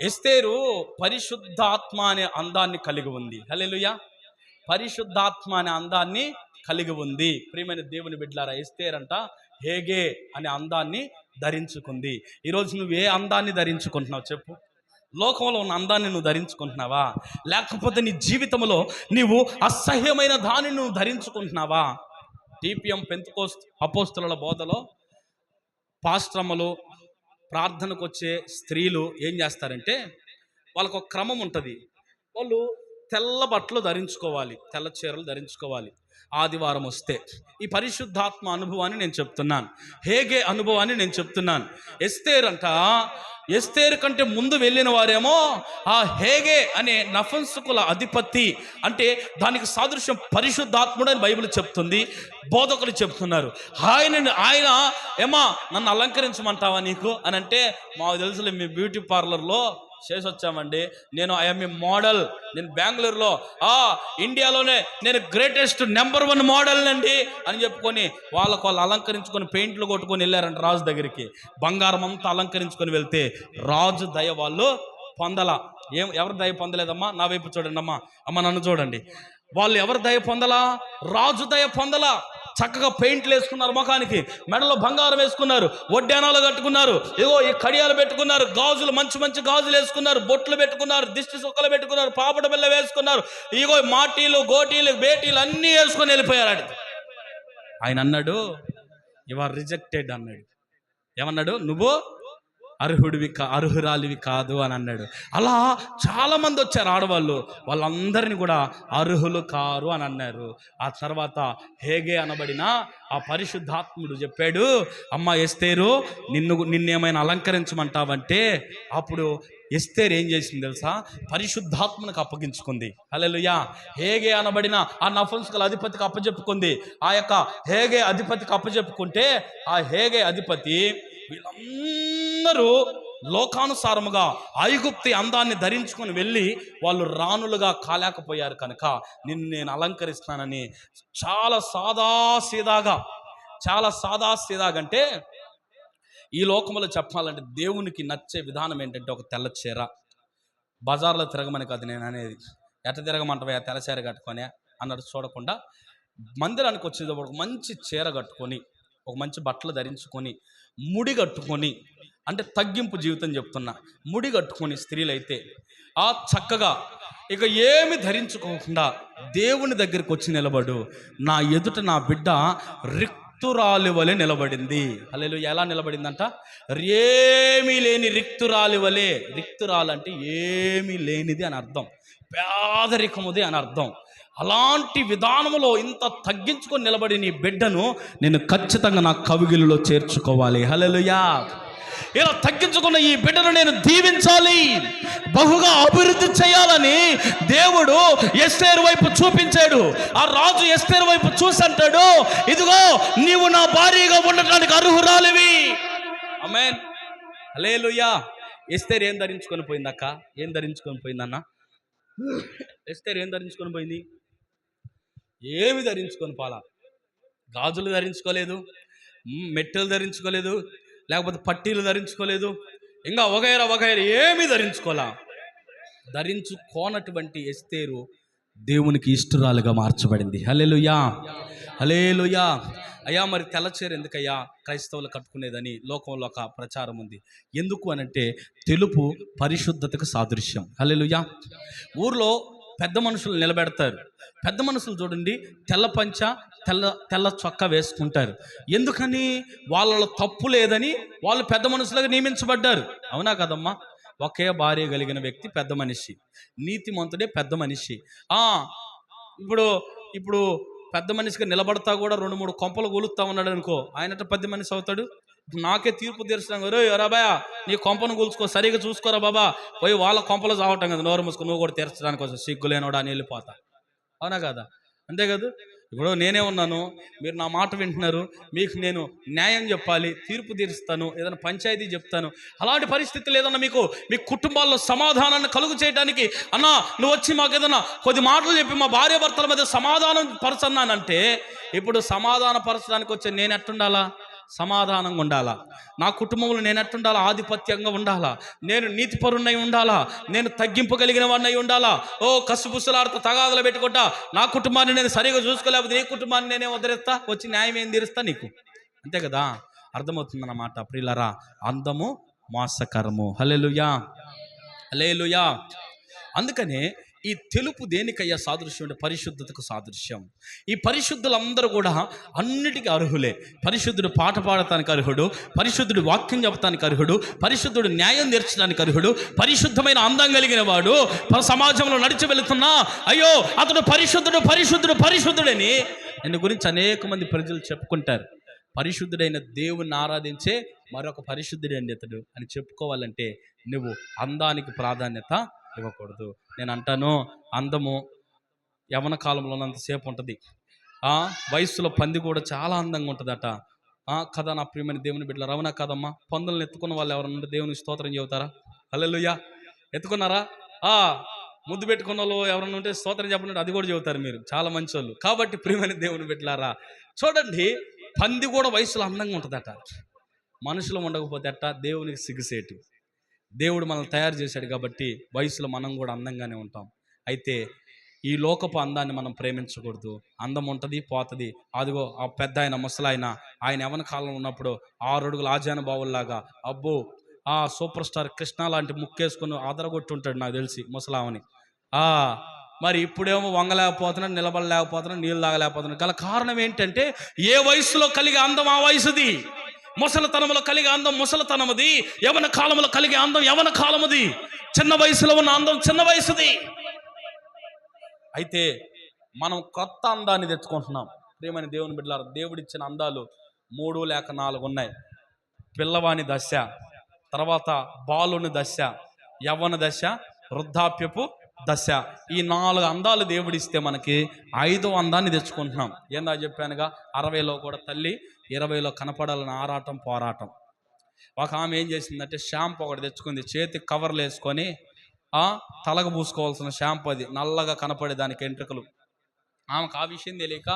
ఎస్తేరు పరిశుద్ధాత్మ అనే అందాన్ని కలిగి ఉంది. హల్లెలూయా. పరిశుద్ధాత్మ అనే అందాన్ని కలిగి ఉంది. ప్రియమైన దేవుని బిడ్డలారా, ఎస్తేరు అంట హేగే అనే అందాన్ని ధరించుకుంది. ఈరోజు నువ్వు ఏ అందాన్ని ధరించుకుంటున్నావు చెప్పు? లోకంలో ఉన్న అందాన్ని నువ్వు ధరించుకుంటున్నావా? లేకపోతే నీ జీవితంలో నీవు అసహ్యమైన దాన్ని నువ్వు ధరించుకుంటున్నావా? టీపీఎం పెంతెకోస్తు అపోస్తలుల బోధలో పాస్టరమ్మలు, ప్రార్థనకు వచ్చే స్త్రీలు ఏం చేస్తారంటే, వాళ్ళకు ఒక క్రమం ఉంటుంది. వాళ్ళు తెల్ల బట్టలు ధరించుకోవాలి, తెల్ల చీరలు ధరించుకోవాలి. ఆదివారం వస్తే ఈ పరిశుద్ధాత్మ అనుభవాన్ని నేను చెప్తున్నాను, హేగే అనుభవాన్ని నేను చెప్తున్నాను. ఎస్తేరు కంటే ముందు వెళ్ళిన వారేమో ఆ హేగే అనే నఫంసుకుల అధిపతి, అంటే దానికి సాదృశ్యం పరిశుద్ధాత్ముడు అని బైబిల్ చెప్తుంది, బోధకులు చెప్తున్నారు. ఆయన ఏమా నన్ను అలంకరించమంటావా నీకు అని అంటే, మాకు తెలుసులే మీ బ్యూటీ పార్లర్లో చేసి వచ్చామండి, నేను ఐఎమ్ ఏ మోడల్, నేను బెంగళూరులో ఇండియాలోనే నేను గ్రేటెస్ట్ నెంబర్ 1 మోడల్ అండి అని చెప్పుకొని వాళ్ళు అలంకరించుకొని పెయింట్లు కొట్టుకొని వెళ్ళారంట రాజు దగ్గరికి. బంగారం అంతా అలంకరించుకొని వెళ్తే రాజు దయ వాళ్ళు పొందలా. ఎవరి దయ పొందలేదమ్మా? నా వైపు చూడండి అమ్మా, నన్ను చూడండి. వాళ్ళు ఎవరి దయ పొందలా? రాజు దయ పొందలా. చక్కగా పెయింట్లు వేసుకున్నారు, ముఖానికి మెడలో బంగారం వేసుకున్నారు, వడ్డానాలు కట్టుకున్నారు, ఇగో ఈ కడియాలు పెట్టుకున్నారు, గాజులు మంచి మంచి గాజులు వేసుకున్నారు, బొట్లు పెట్టుకున్నారు, దిష్టి సుక్కలు పెట్టుకున్నారు, పాపట బిళ్ళ వేసుకున్నారు, ఇగో మాటీలు గోటీలు బేటీలు అన్నీ వేసుకొని వెళ్ళిపోయారు. ఆయన అన్నాడు, యు ఆర్ రిజెక్టెడ్ అన్నాడు. ఏమన్నాడు? నువ్వు అర్హురాలివి కాదు అని అన్నాడు. అలా చాలామంది వచ్చారు ఆడవాళ్ళు, వాళ్ళందరినీ కూడా అర్హులు కారు అని అన్నారు. ఆ తర్వాత హేగే అనబడిన ఆ పరిశుద్ధాత్ముడు చెప్పాడు, అమ్మ ఎస్తేరు, నిన్నేమైనా అలంకరించమంటావంటే, అప్పుడు ఎస్తేరు ఏం చేసింది తెలుసా? పరిశుద్ధాత్మనికి అప్పగించుకుంది. హల్లెలూయా. హేగే అనబడిన ఆ నఫంసుకుల అధిపతికి అప్పచెప్పుకుంది. ఆ యొక్క హేగే అధిపతికి అప్పచెప్పుకుంటే, ఆ హేగే అధిపతి వీళ్ళందరూ లోకానుసారముగా ఐగుప్తి అందాన్ని ధరించుకొని వెళ్ళి వాళ్ళు రాణులుగా కాలేకపోయారు కనుక నిన్ను నేను అలంకరిస్తానని చాలా సాదాసీదాగా అంటే, ఈ లోకంలో చెప్పాలంటే దేవునికి నచ్చే విధానం ఏంటంటే, ఒక తెల్ల చీర, బజార్లో తిరగమని కాదు నేను అనేది, ఎట్ట తిరగమంటవా తెల్ల చీర కట్టుకొని అన్నట్టు చూడకుండా, మందిరానికి వచ్చేటప్పుడు ఒక మంచి చీర కట్టుకొని, ఒక మంచి బట్టలు ధరించుకొని, ముడి కట్టుకొని, అంటే తగ్గింపు జీవితం చెప్తున్నా, ముడి కట్టుకొని స్త్రీలైతే ఆ చక్కగా ఇక ఏమి ధరించుకోకుండా దేవుని దగ్గరికి వచ్చి నిలబడు, నా ఎదుట నా బిడ్డ రిక్తురాలి వలె నిలబడింది. హల్లెలూయా. ఎలా నిలబడిందంట? ఏమీ లేని రిక్తురాలి వలె. రిక్తురాలు అంటే ఏమీ లేనిది అని అర్థం, పేదరికముది అని అర్థం. అలాంటి విధానంలో ఇంత తగ్గించుకొని నిలబడి నీ బిడ్డను నేను ఖచ్చితంగా నా కవిగిలిలో చేర్చుకోవాలి. హల్లెలూయా. ఇలా తగ్గించుకున్న ఈ బిడ్డను నేను దీవించాలి, బహుగా అభివృద్ధి చేయాలని దేవుడు ఎస్తేరు వైపు చూపించాడు. ఆ రాజు ఎస్తేరు వైపు చూసి అంటాడు, ఇదిగో నీవు నా భార్యగా ఉండటానికి అర్హురాలివి. ఆమేన్. హల్లెలూయా. ఎస్తేరు ఏం ధరించుకొని పోయింది అక్క? ఏం ధరించుకొని పోయిందన్న? ఎస్తేరు ఏం ధరించుకొని పోయింది? ఏమి ధరించుకొని పోలా. గాజులు ధరించుకోలేదు, మెట్టెలు ధరించుకోలేదు, లేకపోతే పట్టీలు ధరించుకోలేదు, ఇంకా వగైరా ఏమీ ధరించుకోలా. ధరించుకోనటువంటి ఎస్తేరు దేవునికి ఇష్టరాలుగా మార్చబడింది. హల్లెలూయా, హల్లెలూయా. అయ్యా మరి తెల్లచీర ఎందుకయ్యా క్రైస్తవులు కట్టుకునేదని లోకంలో ఒక ప్రచారం ఉంది. ఎందుకు అనంటే తెలుపు పరిశుద్ధతకు సాదృశ్యం. హల్లెలూయా. ఊర్లో పెద్ద మనుషులు నిలబెడతారు. పెద్ద మనుషులు చూడండి, తెల్ల పంచ తెల్ల చొక్కా వేసుకుంటారు. ఎందుకని? వాళ్ళలో తప్పు లేదని వాళ్ళు పెద్ద మనుషులుగా నియమించబడ్డారు. అవునా కదమ్మా? ఒకే భార్య కలిగిన వ్యక్తి పెద్ద మనిషి, నీతిమంతుడే పెద్ద మనిషి. ఇప్పుడు పెద్ద మనిషిగా నిలబడతా కూడా 2-3 కొంపలు కూలుస్తా ఉన్నాడు అనుకో, ఆయనట పెద్ద మనిషి అవుతాడు. నాకే తీర్పు తీర్చడం, రాబాయా నీ కొంపను కూల్చుకో, సరిగా చూసుకోరా బాబా, పోయి వాళ్ళ కొంపలు చావటం కదా, నోరు మూసుకొని నువ్వు కూడా తీర్చడానికి కోసం సిగ్గులేనోడా అని వెళ్ళిపోతా. అవునా కదా? అంతే కదా? ఇప్పుడు నేనే ఉన్నాను, మీరు నా మాట వింటున్నారు, మీకు నేను న్యాయం చెప్పాలి, తీర్పు తీరుస్తాను, ఏదైనా పంచాయతీ చెప్తాను. అలాంటి పరిస్థితులు ఏదన్నా మీ కుటుంబాల్లో సమాధానాన్ని కలుగు చేయడానికి, అన్నా నువ్వు వచ్చి మాకు ఏదన్నా కొద్ది మాటలు చెప్పి మా భార్య భర్తల మధ్య సమాధానం పరచన్నానంటే, ఇప్పుడు సమాధాన పరచడానికి వచ్చే నేను ఎట్టుండాలా? సమాధానంగా ఉండాలా. నా కుటుంబంలో నేను ఎట్టుండాలా? ఆధిపత్యంగా ఉండాలా. నేను నీతిపరుణ్ణై ఉండాలా. నేను తగ్గింపగలిగిన వాడినై ఉండాలా. కసుబుసులాడుతూ తగాదులు పెట్టుకుంటా నా కుటుంబాన్ని నేను సరిగా చూసుకోలేకపోతే నీ కుటుంబాన్ని నేనే వదిలేస్తా, వచ్చి న్యాయం ఏం తీరుస్తా నీకు? అంతే కదా? అర్థమవుతుందన్నమాట ప్రియులారా. అందము మోసకరము. హల్లెలూయా, హల్లెలూయా. అందుకనే ఈ తెలుపు దేనికయ్యా సాదృశ్యం అంటే పరిశుద్ధతకు సాదృశ్యం. ఈ పరిశుద్ధులందరూ కూడా అన్నిటికీ అర్హులే. పరిశుద్ధుడు పాట పాడటానికి అర్హుడు, పరిశుద్ధుడు వాక్యం చెప్పడానికి అర్హుడు, పరిశుద్ధుడు న్యాయం తీర్చడానికి అర్హుడు, పరిశుద్ధమైన అందం కలిగిన వాడు సమాజంలో నడిచి వెళుతున్నా అయ్యో అతడు పరిశుద్ధుడు పరిశుద్ధుడు పరిశుద్ధుడని ఆయన గురించి అనేక మంది ప్రజలు చెప్పుకుంటారు. పరిశుద్ధుడైన దేవుణ్ణి ఆరాధించే మరొక పరిశుద్ధుడైన ఇతడు అని చెప్పుకోవాలంటే నువ్వు అందానికి ప్రాధాన్యత ఇవ్వకూడదు. నేను అంటాను, అందము యవ్వన కాలంలో ఉన్నంతసేపు ఉంటుంది. వయస్సులో పంది కూడా చాలా అందంగా ఉంటుందట కదా నా ప్రియమైన దేవుని బిడ్డలారా. అవునా కాదమ్మా? పందులను ఎత్తుకున్న వాళ్ళు ఎవరన్నా దేవునికి స్తోత్రం చెబుతారా? హల్లెలూయా. ఎత్తుకున్నారా? ముద్దు పెట్టుకున్న వాళ్ళు ఎవరన్నా ఉంటే స్తోత్రం చెప్పండి, అది కూడా చెబుతారు మీరు, చాలా మంచి వాళ్ళు. కాబట్టి ప్రియమైన దేవుని బిడ్డలారా చూడండి, పంది కూడా వయసులో అందంగా ఉంటుందట. మనుషులు ఉండకపోతే అట్ట దేవునికి సిగ్గుసేటు. దేవుడు మనల్ని తయారు చేశాడు కాబట్టి వయసులో మనం కూడా అందంగానే ఉంటాం. అయితే ఈ లోకపు అందాన్ని మనం ప్రేమించకూడదు. అందం ఉంటుంది, పోతుంది. అదిగో ఆ పెద్ద ఆయన ముసలాయన, ఆయన యవ్వన కాలంలో ఉన్నప్పుడు 6 అడుగుల ఆజానుబావుల్లాగా అబ్బో సూపర్ స్టార్ కృష్ణ లాంటి ముక్కేసుకుని ఆదరగొట్టుంటాడు నాకు తెలిసి ముసలామని. మరి ఇప్పుడేమో వంగలేకపోతున్నాడు, నిలబడలేకపోతున్నాడు, నీళ్ళు తాగలేకపోతున్నాడు. గల కారణం ఏంటంటే ఏ వయసులో కలిగే అందం ఆ వయసుది. ముసలితనంలో కలిగే అందం ముసలితనముది, యవన కాలంలో కలిగే అందం యవన కాలముది, చిన్న వయసులో ఉన్న అందం చిన్న వయసుది. అయితే మనం కొత్త అందాన్ని తెచ్చుకుంటున్నాం. ప్రియమైన దేవుని బిడ్డలారా, దేవుడిచ్చిన అందాలు 3 లేక 4 ఉన్నాయి. పిల్లవాని దశ, తర్వాత బాలుని దశ, యవ్వన దశ, వృద్ధాప్యపు దశ. ఈ 4 అందాలు దేవుడిస్తే మనకి 5వ అందాన్ని తెచ్చుకుంటున్నాం. ఏందా చెప్పానుగా, 60లో కూడా తల్లి, 20లో కనపడాలని ఆరాటం పోరాటం. ఒక ఆమె ఏం చేసిందంటే షాంపూ ఒకటి తెచ్చుకుంది, చేతికి కవర్లు వేసుకొని తలకు పూసుకోవాల్సిన షాంపూ, అది నల్లగా కనపడే దానికి ఎంట్రుకలు. ఆమెకు ఆ విషయం తెలియక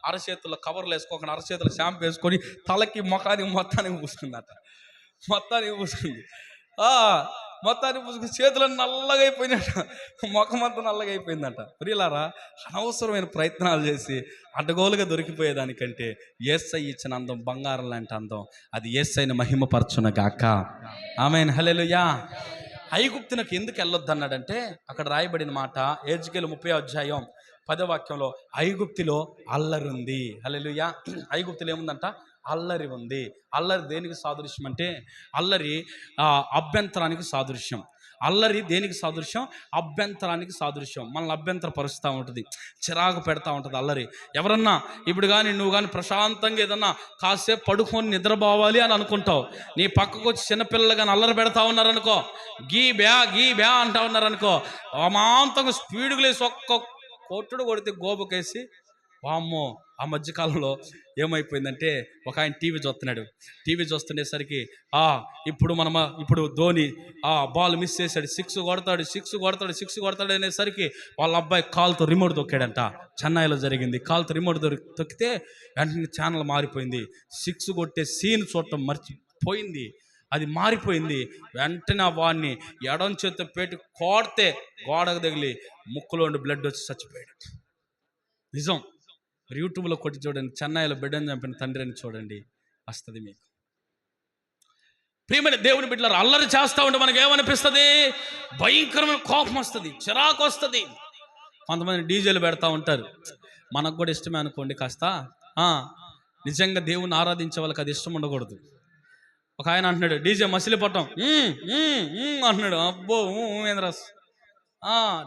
అరచేతుల్లో కవర్లు వేసుకోకుండా అరచేతులు షాంపూ వేసుకొని తలకి మొఖానికి మొత్తానికి పూసుకుందట. మొత్తానికి పూసుకుంది. మొత్తానికి పూసుకుని చేతులను నల్లగా అయిపోయినట్ట, ముఖం అంతా నల్లగా అయిపోయిందట. ప్రియులారా, అనవసరమైన ప్రయత్నాలు చేసి అడ్డగోలుగా దొరికిపోయేదానికంటే యేసయ్య ఇచ్చిన అందం బంగారం లాంటి అందం, అది యేసయ్యని మహిమపరచునగాక. ఆమేన్, హల్లెలూయా. ఐగుప్తునకు ఎందుకు వెళ్ళొద్దు అన్నాడంటే అక్కడ రాయబడిన మాట ఎహెజ్కేలు 30వ అధ్యాయం 10వ వాక్యంలో, ఐగుప్తులో అల్లరి ఉంది. హల్లెలూయా. ఐగుప్తులో ఏముందంట? అల్లరి ఉంది. అల్లరి దేనికి సాదృశ్యం అంటే అల్లరి అభ్యంతరానికి సాదృశ్యం. అల్లరి దేనికి సాదృశ్యం? అభ్యంతరానికి సాదృశ్యం. మనల్ని అభ్యంతరపరుస్తూ ఉంటుంది, చిరాకు పెడతా ఉంటుంది అల్లరి. ఎవరన్నా ఇప్పుడు కానీ నువ్వు కానీ ప్రశాంతంగా ఏదన్నా కాసేపు పడుకొని నిద్రపోవాలి అని అనుకుంటావు, నీ పక్కకు వచ్చి చిన్నపిల్లలు కానీ అల్లరి పెడతా ఉన్నారనుకో, గీ బ్యా అంటా ఉన్నారనుకో, అమాంతంగా స్పీడ్గా లేసి ఒక్క కొట్టుడు కొడితే గోబుకేసి వామ్మో ఆ మధ్యకాలంలో ఏమైపోయిందంటే ఒక ఆయన టీవీ చూస్తుండేసరికి ఇప్పుడు ధోని బాల్ మిస్ చేశాడు, సిక్స్ కొడతాడు అనేసరికి వాళ్ళ అబ్బాయి కాలుతో రిమోట్ తొక్కాడంట. చెన్నైలో జరిగింది. కాలుతో రిమోట్ తొక్కితే వెంటనే ఛానల్ మారిపోయింది. సిక్స్ కొట్టే సీన్ చూడటం మర్చిపోయింది, అది మారిపోయింది. వెంటనే వాడిని ఎడం చేత్తో పెట్టి కోడితే గోడకు తగిలి ముక్కులో బ్లడ్ వచ్చి చచ్చిపోయాడు. నిజం. యూట్యూబ్లో కొట్టి చూడండి, చెన్నైలో బిడ్డను చంపిన తండ్రి అని చూడండి, వస్తుంది మీకు. ప్రియమైన దేవుని బిడ్డలారా, అల్లరి చేస్తూ ఉంటే మనకి ఏమనిపిస్తుంది? భయంకరమైన కోపం వస్తుంది, చిరాకు వస్తుంది. కొంతమంది డీజేలు పెడతా ఉంటారు, మనకు కూడా ఇష్టమే అనుకోండి. కాస్త నిజంగా దేవుని ఆరాధించే వాళ్ళకి అది ఇష్టం ఉండకూడదు. ఒక ఆయన అంటున్నాడు, డీజే మసిలిపట్టం అంటున్నాడు. అబ్బో ఏంద్రస్,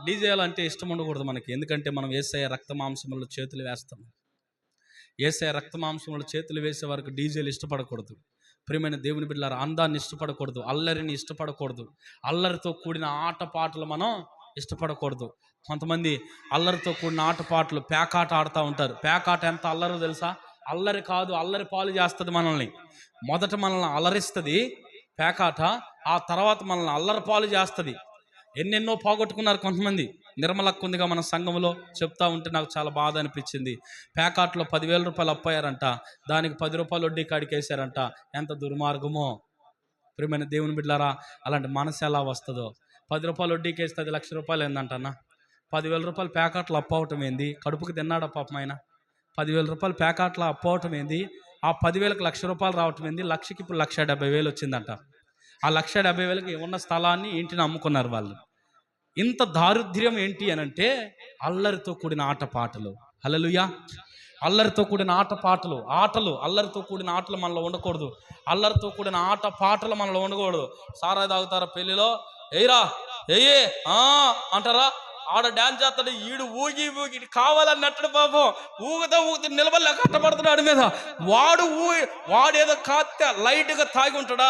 డీజేలు అంటే ఇష్టం ఉండకూడదు మనకి. ఎందుకంటే మనం యేసయ్య రక్త మాంసములలో చేతులు వేస్తాం. యేసయ్య రక్త మాంసములలో చేతులు వేసే వరకు డీజేలు ఇష్టపడకూడదు. ప్రియమైన దేవుని బిడ్డలారా, అందాన్ని ఇష్టపడకూడదు, అల్లరిని ఇష్టపడకూడదు, అల్లరితో కూడిన ఆటపాటలు మనం ఇష్టపడకూడదు. కొంతమంది అల్లరితో కూడిన ఆటపాటలు, పేకాట ఆడుతూ ఉంటారు. పేకాట ఎంత అల్లరో తెలుసా? అల్లరి కాదు, అల్లరి పాలు చేస్తుంది మనల్ని. మొదట మనల్ని అల్లరిస్తుంది పేకాట, ఆ తర్వాత మనల్ని అల్లరి పాలు చేస్తుంది. ఎన్నెన్నో పోగొట్టుకున్నారు కొంతమంది. నిర్మలక్క ఉందిగా మన సంఘంలో, చెప్తా ఉంటే నాకు చాలా బాధ అనిపించింది. పేకాట్లో 10,000 రూపాయలు అప్పయ్యారంట, దానికి 10 రూపాయలు వడ్డీ కాడికి వేసారంట. ఎంత దుర్మార్గమో. ప్రియమైన దేవుని బిడ్డలారా, అలాంటి మనసు ఎలా వస్తుందో. 10 రూపాయలు వడ్డీకి వేస్తే అది 1,00,000 రూపాయలు ఏందంటన్నా. 10,000 రూపాయలు పేకాట్లో అప్పవటం ఏంది? కడుపుకి తిన్నాడా పాపం ఆయన? 10,000 రూపాయలు పేకాట్లో అప్పవటం ఏంది? ఆ 10,000కి 1,00,000 రూపాయలు రావటం ఏంది? లక్షకి ఇప్పుడు 1,70,000 వచ్చిందంట. ఆ 1,70,000కి ఉన్న స్థలాన్ని, ఇంటిని అమ్ముకున్నారు వాళ్ళు. ఇంత దారిద్ర్యం ఏంటి అనంటే అల్లరితో కూడిన ఆటపాటలు. హల్లెలూయా. అల్లరితో కూడిన ఆటపాటలు, అల్లరితో కూడిన ఆటలు మనలో ఉండకూడదు. అల్లరితో కూడిన ఆట పాటలు మనలో ఉండకూడదు. సారా తాగుతారా పెళ్ళిలో, ఎయ్యరా ఎయ్యే అంటారా, ఆడ డ్యాన్స్ చేస్తాడు, ఈడు ఊగి కావాలన్నట్టు పాపం ఊగుతా నిలబడలే కట్టబడుతున్నాడు మీద. వాడేదో కాస్త లైట్గా తాగి ఉంటాడా,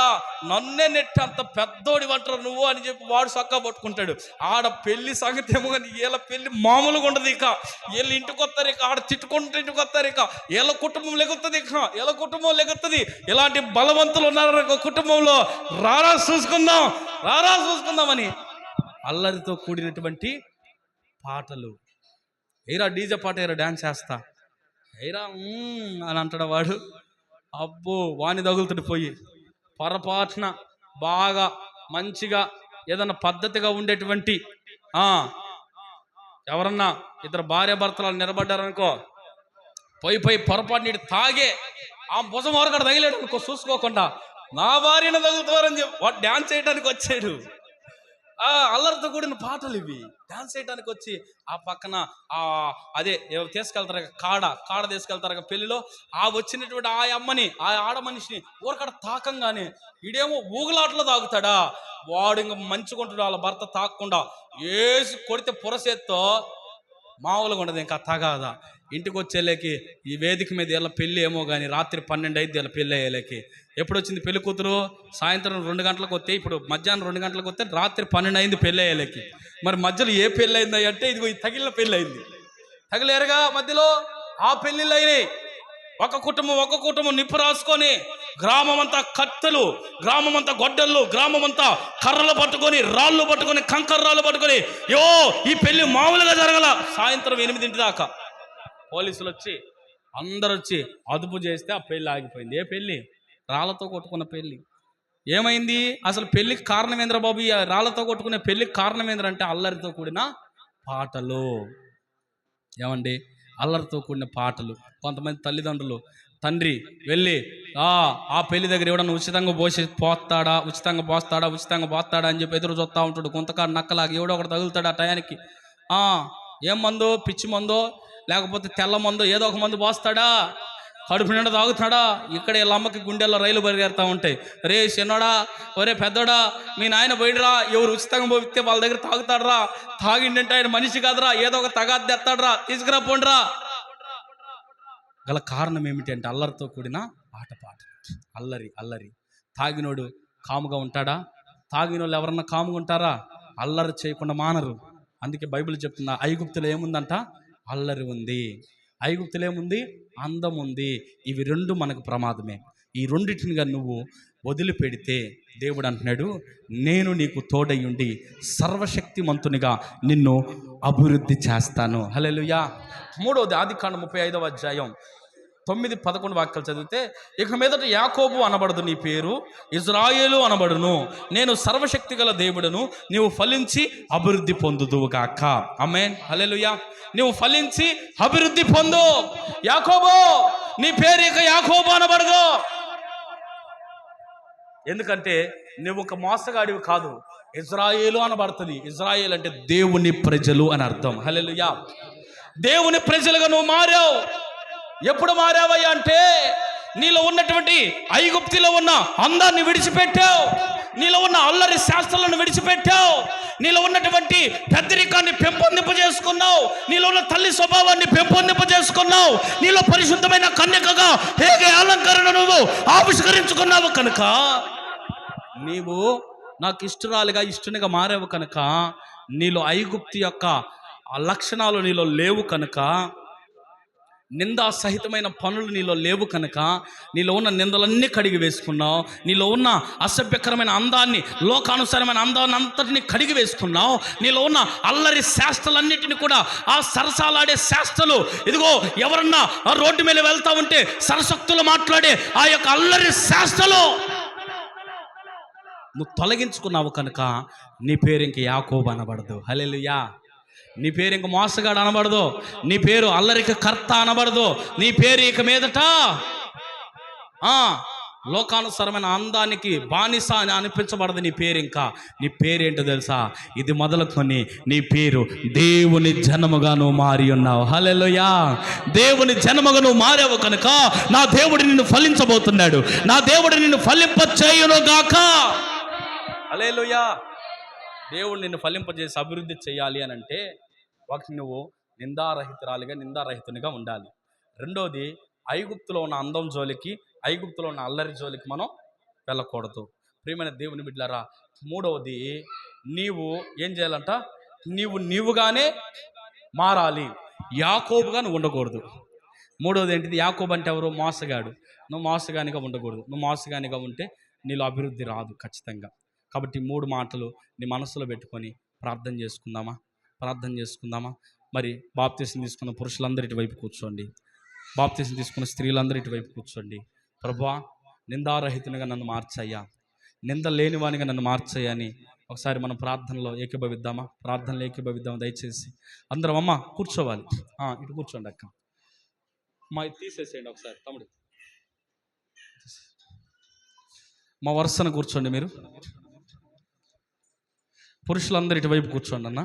నన్నే నెట్టి అంత పెద్దోడి అంటారు నువ్వు అని చెప్పి వాడు సక్కా పట్టుకుంటాడు. ఆడ పెళ్లి సంగతి ఏమో కానీ వీళ్ళ పెళ్లి మామూలుగా ఉండదు. ఇక వీళ్ళు ఇంటికి వస్తారు, ఇక ఆడ తిట్టుకుంటూ ఇంటికి వస్తారు. ఇక వీళ్ళ కుటుంబం లెగుతుంది, ఇలాంటి బలవంతులు ఉన్నారు కుటుంబంలో. రారా చూసుకుందామని అల్లరితో కూడినటువంటి పాటలు. ఏరా డీజే పాట, ఏరా డ్యాన్స్ చేస్తా, ఏరా అని అంటాడు వాడు. అబ్బో వాణి తగులుతుడి పోయి పొరపాటున బాగా మంచిగా ఏదన్నా పద్ధతిగా ఉండేటువంటి ఎవరన్నా ఇద్దరు భార్య భర్తలు నిలబడ్డారనుకో, పోయి పొరపాటు నీటి తాగే ఆ భుజం వరకడ తగిలేడు అనుకో, చూసుకోకుండా నా భార్యను తగులుతారని చెప్పి వాడు డ్యాన్స్ చేయడానికి వచ్చాడు. అల్లరితో కూడిన పాటలు ఇవి. డాన్స్ చేయడానికి వచ్చి ఆ పక్కన అదే తీసుకెళ్తారు కాడ తీసుకెళ్తారు పెళ్లిలో. వచ్చినటువంటి ఆ అమ్మని, ఆ ఆడ మనిషిని ఊరకడ తాకంగానే ఈడేమో ఊగులాటలో తాగుతాడా, వాడు ఇంకా మంచుకుంటాడు. వాళ్ళ భర్త తాకకుండా వేసి కొడితే పురసేత్తో మామూలుగా ఉండదు. ఇంకా తగాదా ఇంటికి వచ్చేలేకి ఈ వేదిక మీద వీళ్ళ పెళ్ళి ఏమో కానీ రాత్రి 12 అయింది వీళ్ళ పెళ్ళి అయ్యేలేకి. ఎప్పుడు వచ్చింది పెళ్లి కూతురు? సాయంత్రం 2 గంటలకు వస్తే, ఇప్పుడు మధ్యాహ్నం 2 గంటలకు వస్తే రాత్రి 12 అయింది పెళ్ళి అయ్యేలేకి. మరి మధ్యలో ఏ పెళ్ళి అయింది అంటే ఇదిగో ఈ తగిలిన పెళ్ళి అయింది. తగిలేరుగా మధ్యలో ఆ పెళ్ళిళ్ళు అయినాయి. ఒక కుటుంబం నిప్పు రాసుకొని, గ్రామం అంతా కత్తెలు, గ్రామం అంతా గొడ్డళ్ళు, గ్రామం అంతా కర్రలు పట్టుకొని, రాళ్ళు పట్టుకొని, కంకర్రాళ్ళు పట్టుకొని, ఈ పెళ్లి మామూలుగా జరగల. సాయంత్రం 8 దాకా పోలీసులు వచ్చి అందరు వచ్చి అదుపు చేస్తే ఆ పెళ్ళి ఆగిపోయింది. ఏ పెళ్ళి? రాళ్లతో కొట్టుకున్న పెళ్ళి. ఏమైంది అసలు? పెళ్ళికి కారణం ఏంద్ర బాబు? ఈ రాళ్లతో కొట్టుకునే పెళ్ళికి కారణం ఏంద్రంటే అల్లరితో కూడిన పాటలు. ఏమండి? అల్లరితో కూడిన పాటలు. కొంతమంది తల్లిదండ్రులు, తండ్రి వెళ్ళి ఆ పెళ్లి దగ్గర ఎవడన్నా ఉచితంగా పోస్తాడా అని చెప్పి ఎదురు చూస్తూ ఉంటాడు. కొంతకాడు నక్కలాగా ఎవడో ఒకటి తగులుతాడు ఆ టయానికి. ఏం మందో, పిచ్చి మందో, లేకపోతే తెల్ల మందో, ఏదో ఒక మందు పోస్తాడా, కడుపు నిండా తాగుతాడా. ఇక్కడ వీళ్ళ అమ్మకి గుండెల్లో రైలు పరిగెడతా ఉంటాయి. రే చిన్నోడా, ఒరే పెద్దోడా, మీ నాయన పోయిడరా, ఎవరు ఉచితంగా పోతే వాళ్ళ దగ్గర తాగుతాడరా, తాగిండంటే ఆయన మనిషి కాదురా, ఏదో ఒక తగాది తెస్తాడరా, తీసుకురా పోండిరా. గల కారణం ఏమిటి అంటే అల్లరితో కూడిన ఆటపాట. అల్లరి. తాగినోడు కాముగా ఉంటాడా? తాగినోళ్ళు ఎవరన్నా కాముగా ఉంటారా? అల్లరి చేయకుండా మానరు. అందుకే బైబిల్ చెప్తున్నా, ఐగుప్తులో ఏముందంట? అల్లరి ఉంది. ఐగుప్తులో ఏముంది? అందం ఉంది. ఇవి రెండు మనకు ప్రమాదమే. ఈ రెండింటినిగా నువ్వు వదిలిపెడితే దేవుడు అంటున్నాడు, నేను నీకు తోడయ్యుండి సర్వశక్తిమంతునిగా నిన్ను అభివృద్ధి చేస్తాను. హల్లెలూయా. మూడవది ఆదికాండం 35వ అధ్యాయం 9-11 వాక్యాలు చదివితే, ఇక మీదట యాకోబు అనబడదు, నీ పేరు ఇజ్రాయేలు అనబడును. నేను సర్వశక్తి గల దేవుడను, నీవు ఫలించి అభివృద్ధి పొందుదువుగాక. ఆమేన్. హల్లెలూయా. నువ్వు ఫలించి అభివృద్ధి పొందు. యాకోబు, నీ పేరు ఇక యాకోబు అనబడదు. ఎందుకంటే నువ్వు ఒక మోసగాడివి కాదు, ఇజ్రాయేలు అనబడుతుంది. ఇజ్రాయేల్ అంటే దేవుని ప్రజలు అని అర్థం. హల్లెలూయా. దేవుని ప్రజలుగా నువ్వు మారావు. ఎప్పుడు మారావయ్యా అంటే, నీలో ఉన్నటువంటి ఐగుప్తిలో ఉన్న అందాన్ని విడిచిపెట్టావు, నీలో ఉన్న అల్లరి శాస్త్రాలను విడిచిపెట్టావు, నీలో ఉన్నటువంటి పెద్దరికాన్ని పెంపొందింపజేసుకున్నావు, నీలో ఉన్న తల్లి స్వభావాన్ని పెంపొందింపజేసుకున్నావు, నీలో పరిశుద్ధమైన కన్యకగా హేగే అలంకరణ నువ్వు ఆవిష్కరించుకున్నావు కనుక, నీవు నాకు ఇష్టరాలుగా ఇష్టనిగా మారావు కనుక, నీలో ఐగుప్తి యొక్క లక్షణాలు నీలో లేవు కనుక, నిందా సహితమైన పనులు నీలో లేవు కనుక, నీలో ఉన్న నిందలన్నీ కడిగి వేసుకున్నావు, నీలో ఉన్న అసభ్యకరమైన అందాన్ని, లోకానుసారమైన అందాన్ని అంతటిని కడిగి వేసుకున్నావు, నీలో ఉన్న అల్లరి శాస్త్రాలన్నిటిని కూడా, ఆ సరసాలాడే శాస్త్రాలు, ఇదిగో ఎవరన్నా ఆ రోడ్డు మీద వెళ్తా ఉంటే సరసక్తులు మాట్లాడే ఆ యొక్క అల్లరి శాస్త్రాలు నువ్వు తొలగించుకున్నావు కనుక నీ పేరు ఇంక యాకోబు అనబడదు. హల్లెలూయా. నీ పేరు ఇంక మోసగాడు అనబడదు, నీ పేరు అల్లరికి కర్త అనబడదు, నీ పేరు ఇక మీదట లోకానుసారమైన అందానికి బానిస అని అనిపించబడదు. నీ పేరు ఇంకా, నీ పేరేంటో తెలుసా? ఇది మొదలుకొని నీ పేరు దేవుని జనముగా నువ్వు మారి ఉన్నావు. హల్లెలూయా. దేవుని జనముగా నువ్వు మారావు కనుక నా దేవుడు నిన్ను ఫలించబోతున్నాడు, నా దేవుడు నిన్ను ఫలింపచేయును గాక. హల్లెలూయా. దేవుడు నిన్ను ఫలింపజేసి అభివృద్ధి చేయాలి అని అంటే, ఒకటి నువ్వు నిందారహితురాలిగా నిందారహితునిగా ఉండాలి. రెండోది, ఐగుప్తులో ఉన్న అందం జోలికి, ఐగుప్తులో ఉన్న అల్లరి జోలికి మనం వెళ్ళకూడదు. ప్రియమైన దేవుని బిడ్డలారా, మూడవది, నీవు ఏం చేయాలంట? నీవుగానే మారాలి, యాకోబుగా నువ్వు ఉండకూడదు. మూడవది ఏంటిది? యాకోబు అంటే ఎవరు? మోసగాడు. నువ్వు మోసగానిగా ఉండకూడదు. నువ్వు మోసగానిగా ఉంటే నీలో అభివృద్ధి రాదు ఖచ్చితంగా. కాబట్టి 3 మాటలు నీ మనసులో పెట్టుకొని ప్రార్థన చేసుకుందామా. మరి బాప్తీసం తీసుకున్న పురుషులందరూ ఇటువైపు కూర్చోండి, బాప్తీసం తీసుకున్న స్త్రీలందరూ ఇటువైపు కూర్చోండి. ప్రభువా, నిందారహితునిగా నన్ను మార్చయ్యా, నింద లేనివానిగా నన్ను మార్చయ్యా అని ఒకసారి మనం ప్రార్థనలో ఏకీభవిద్దామా. దయచేసి అందరం అమ్మ కూర్చోవాలి. ఇటు కూర్చోండి అక్క. మా తీసేసేయండి ఒకసారి తమ్ముడు, మా వరుసన కూర్చోండి. మీరు పురుషులందరూ ఇటువైపు కూర్చోండి అన్న.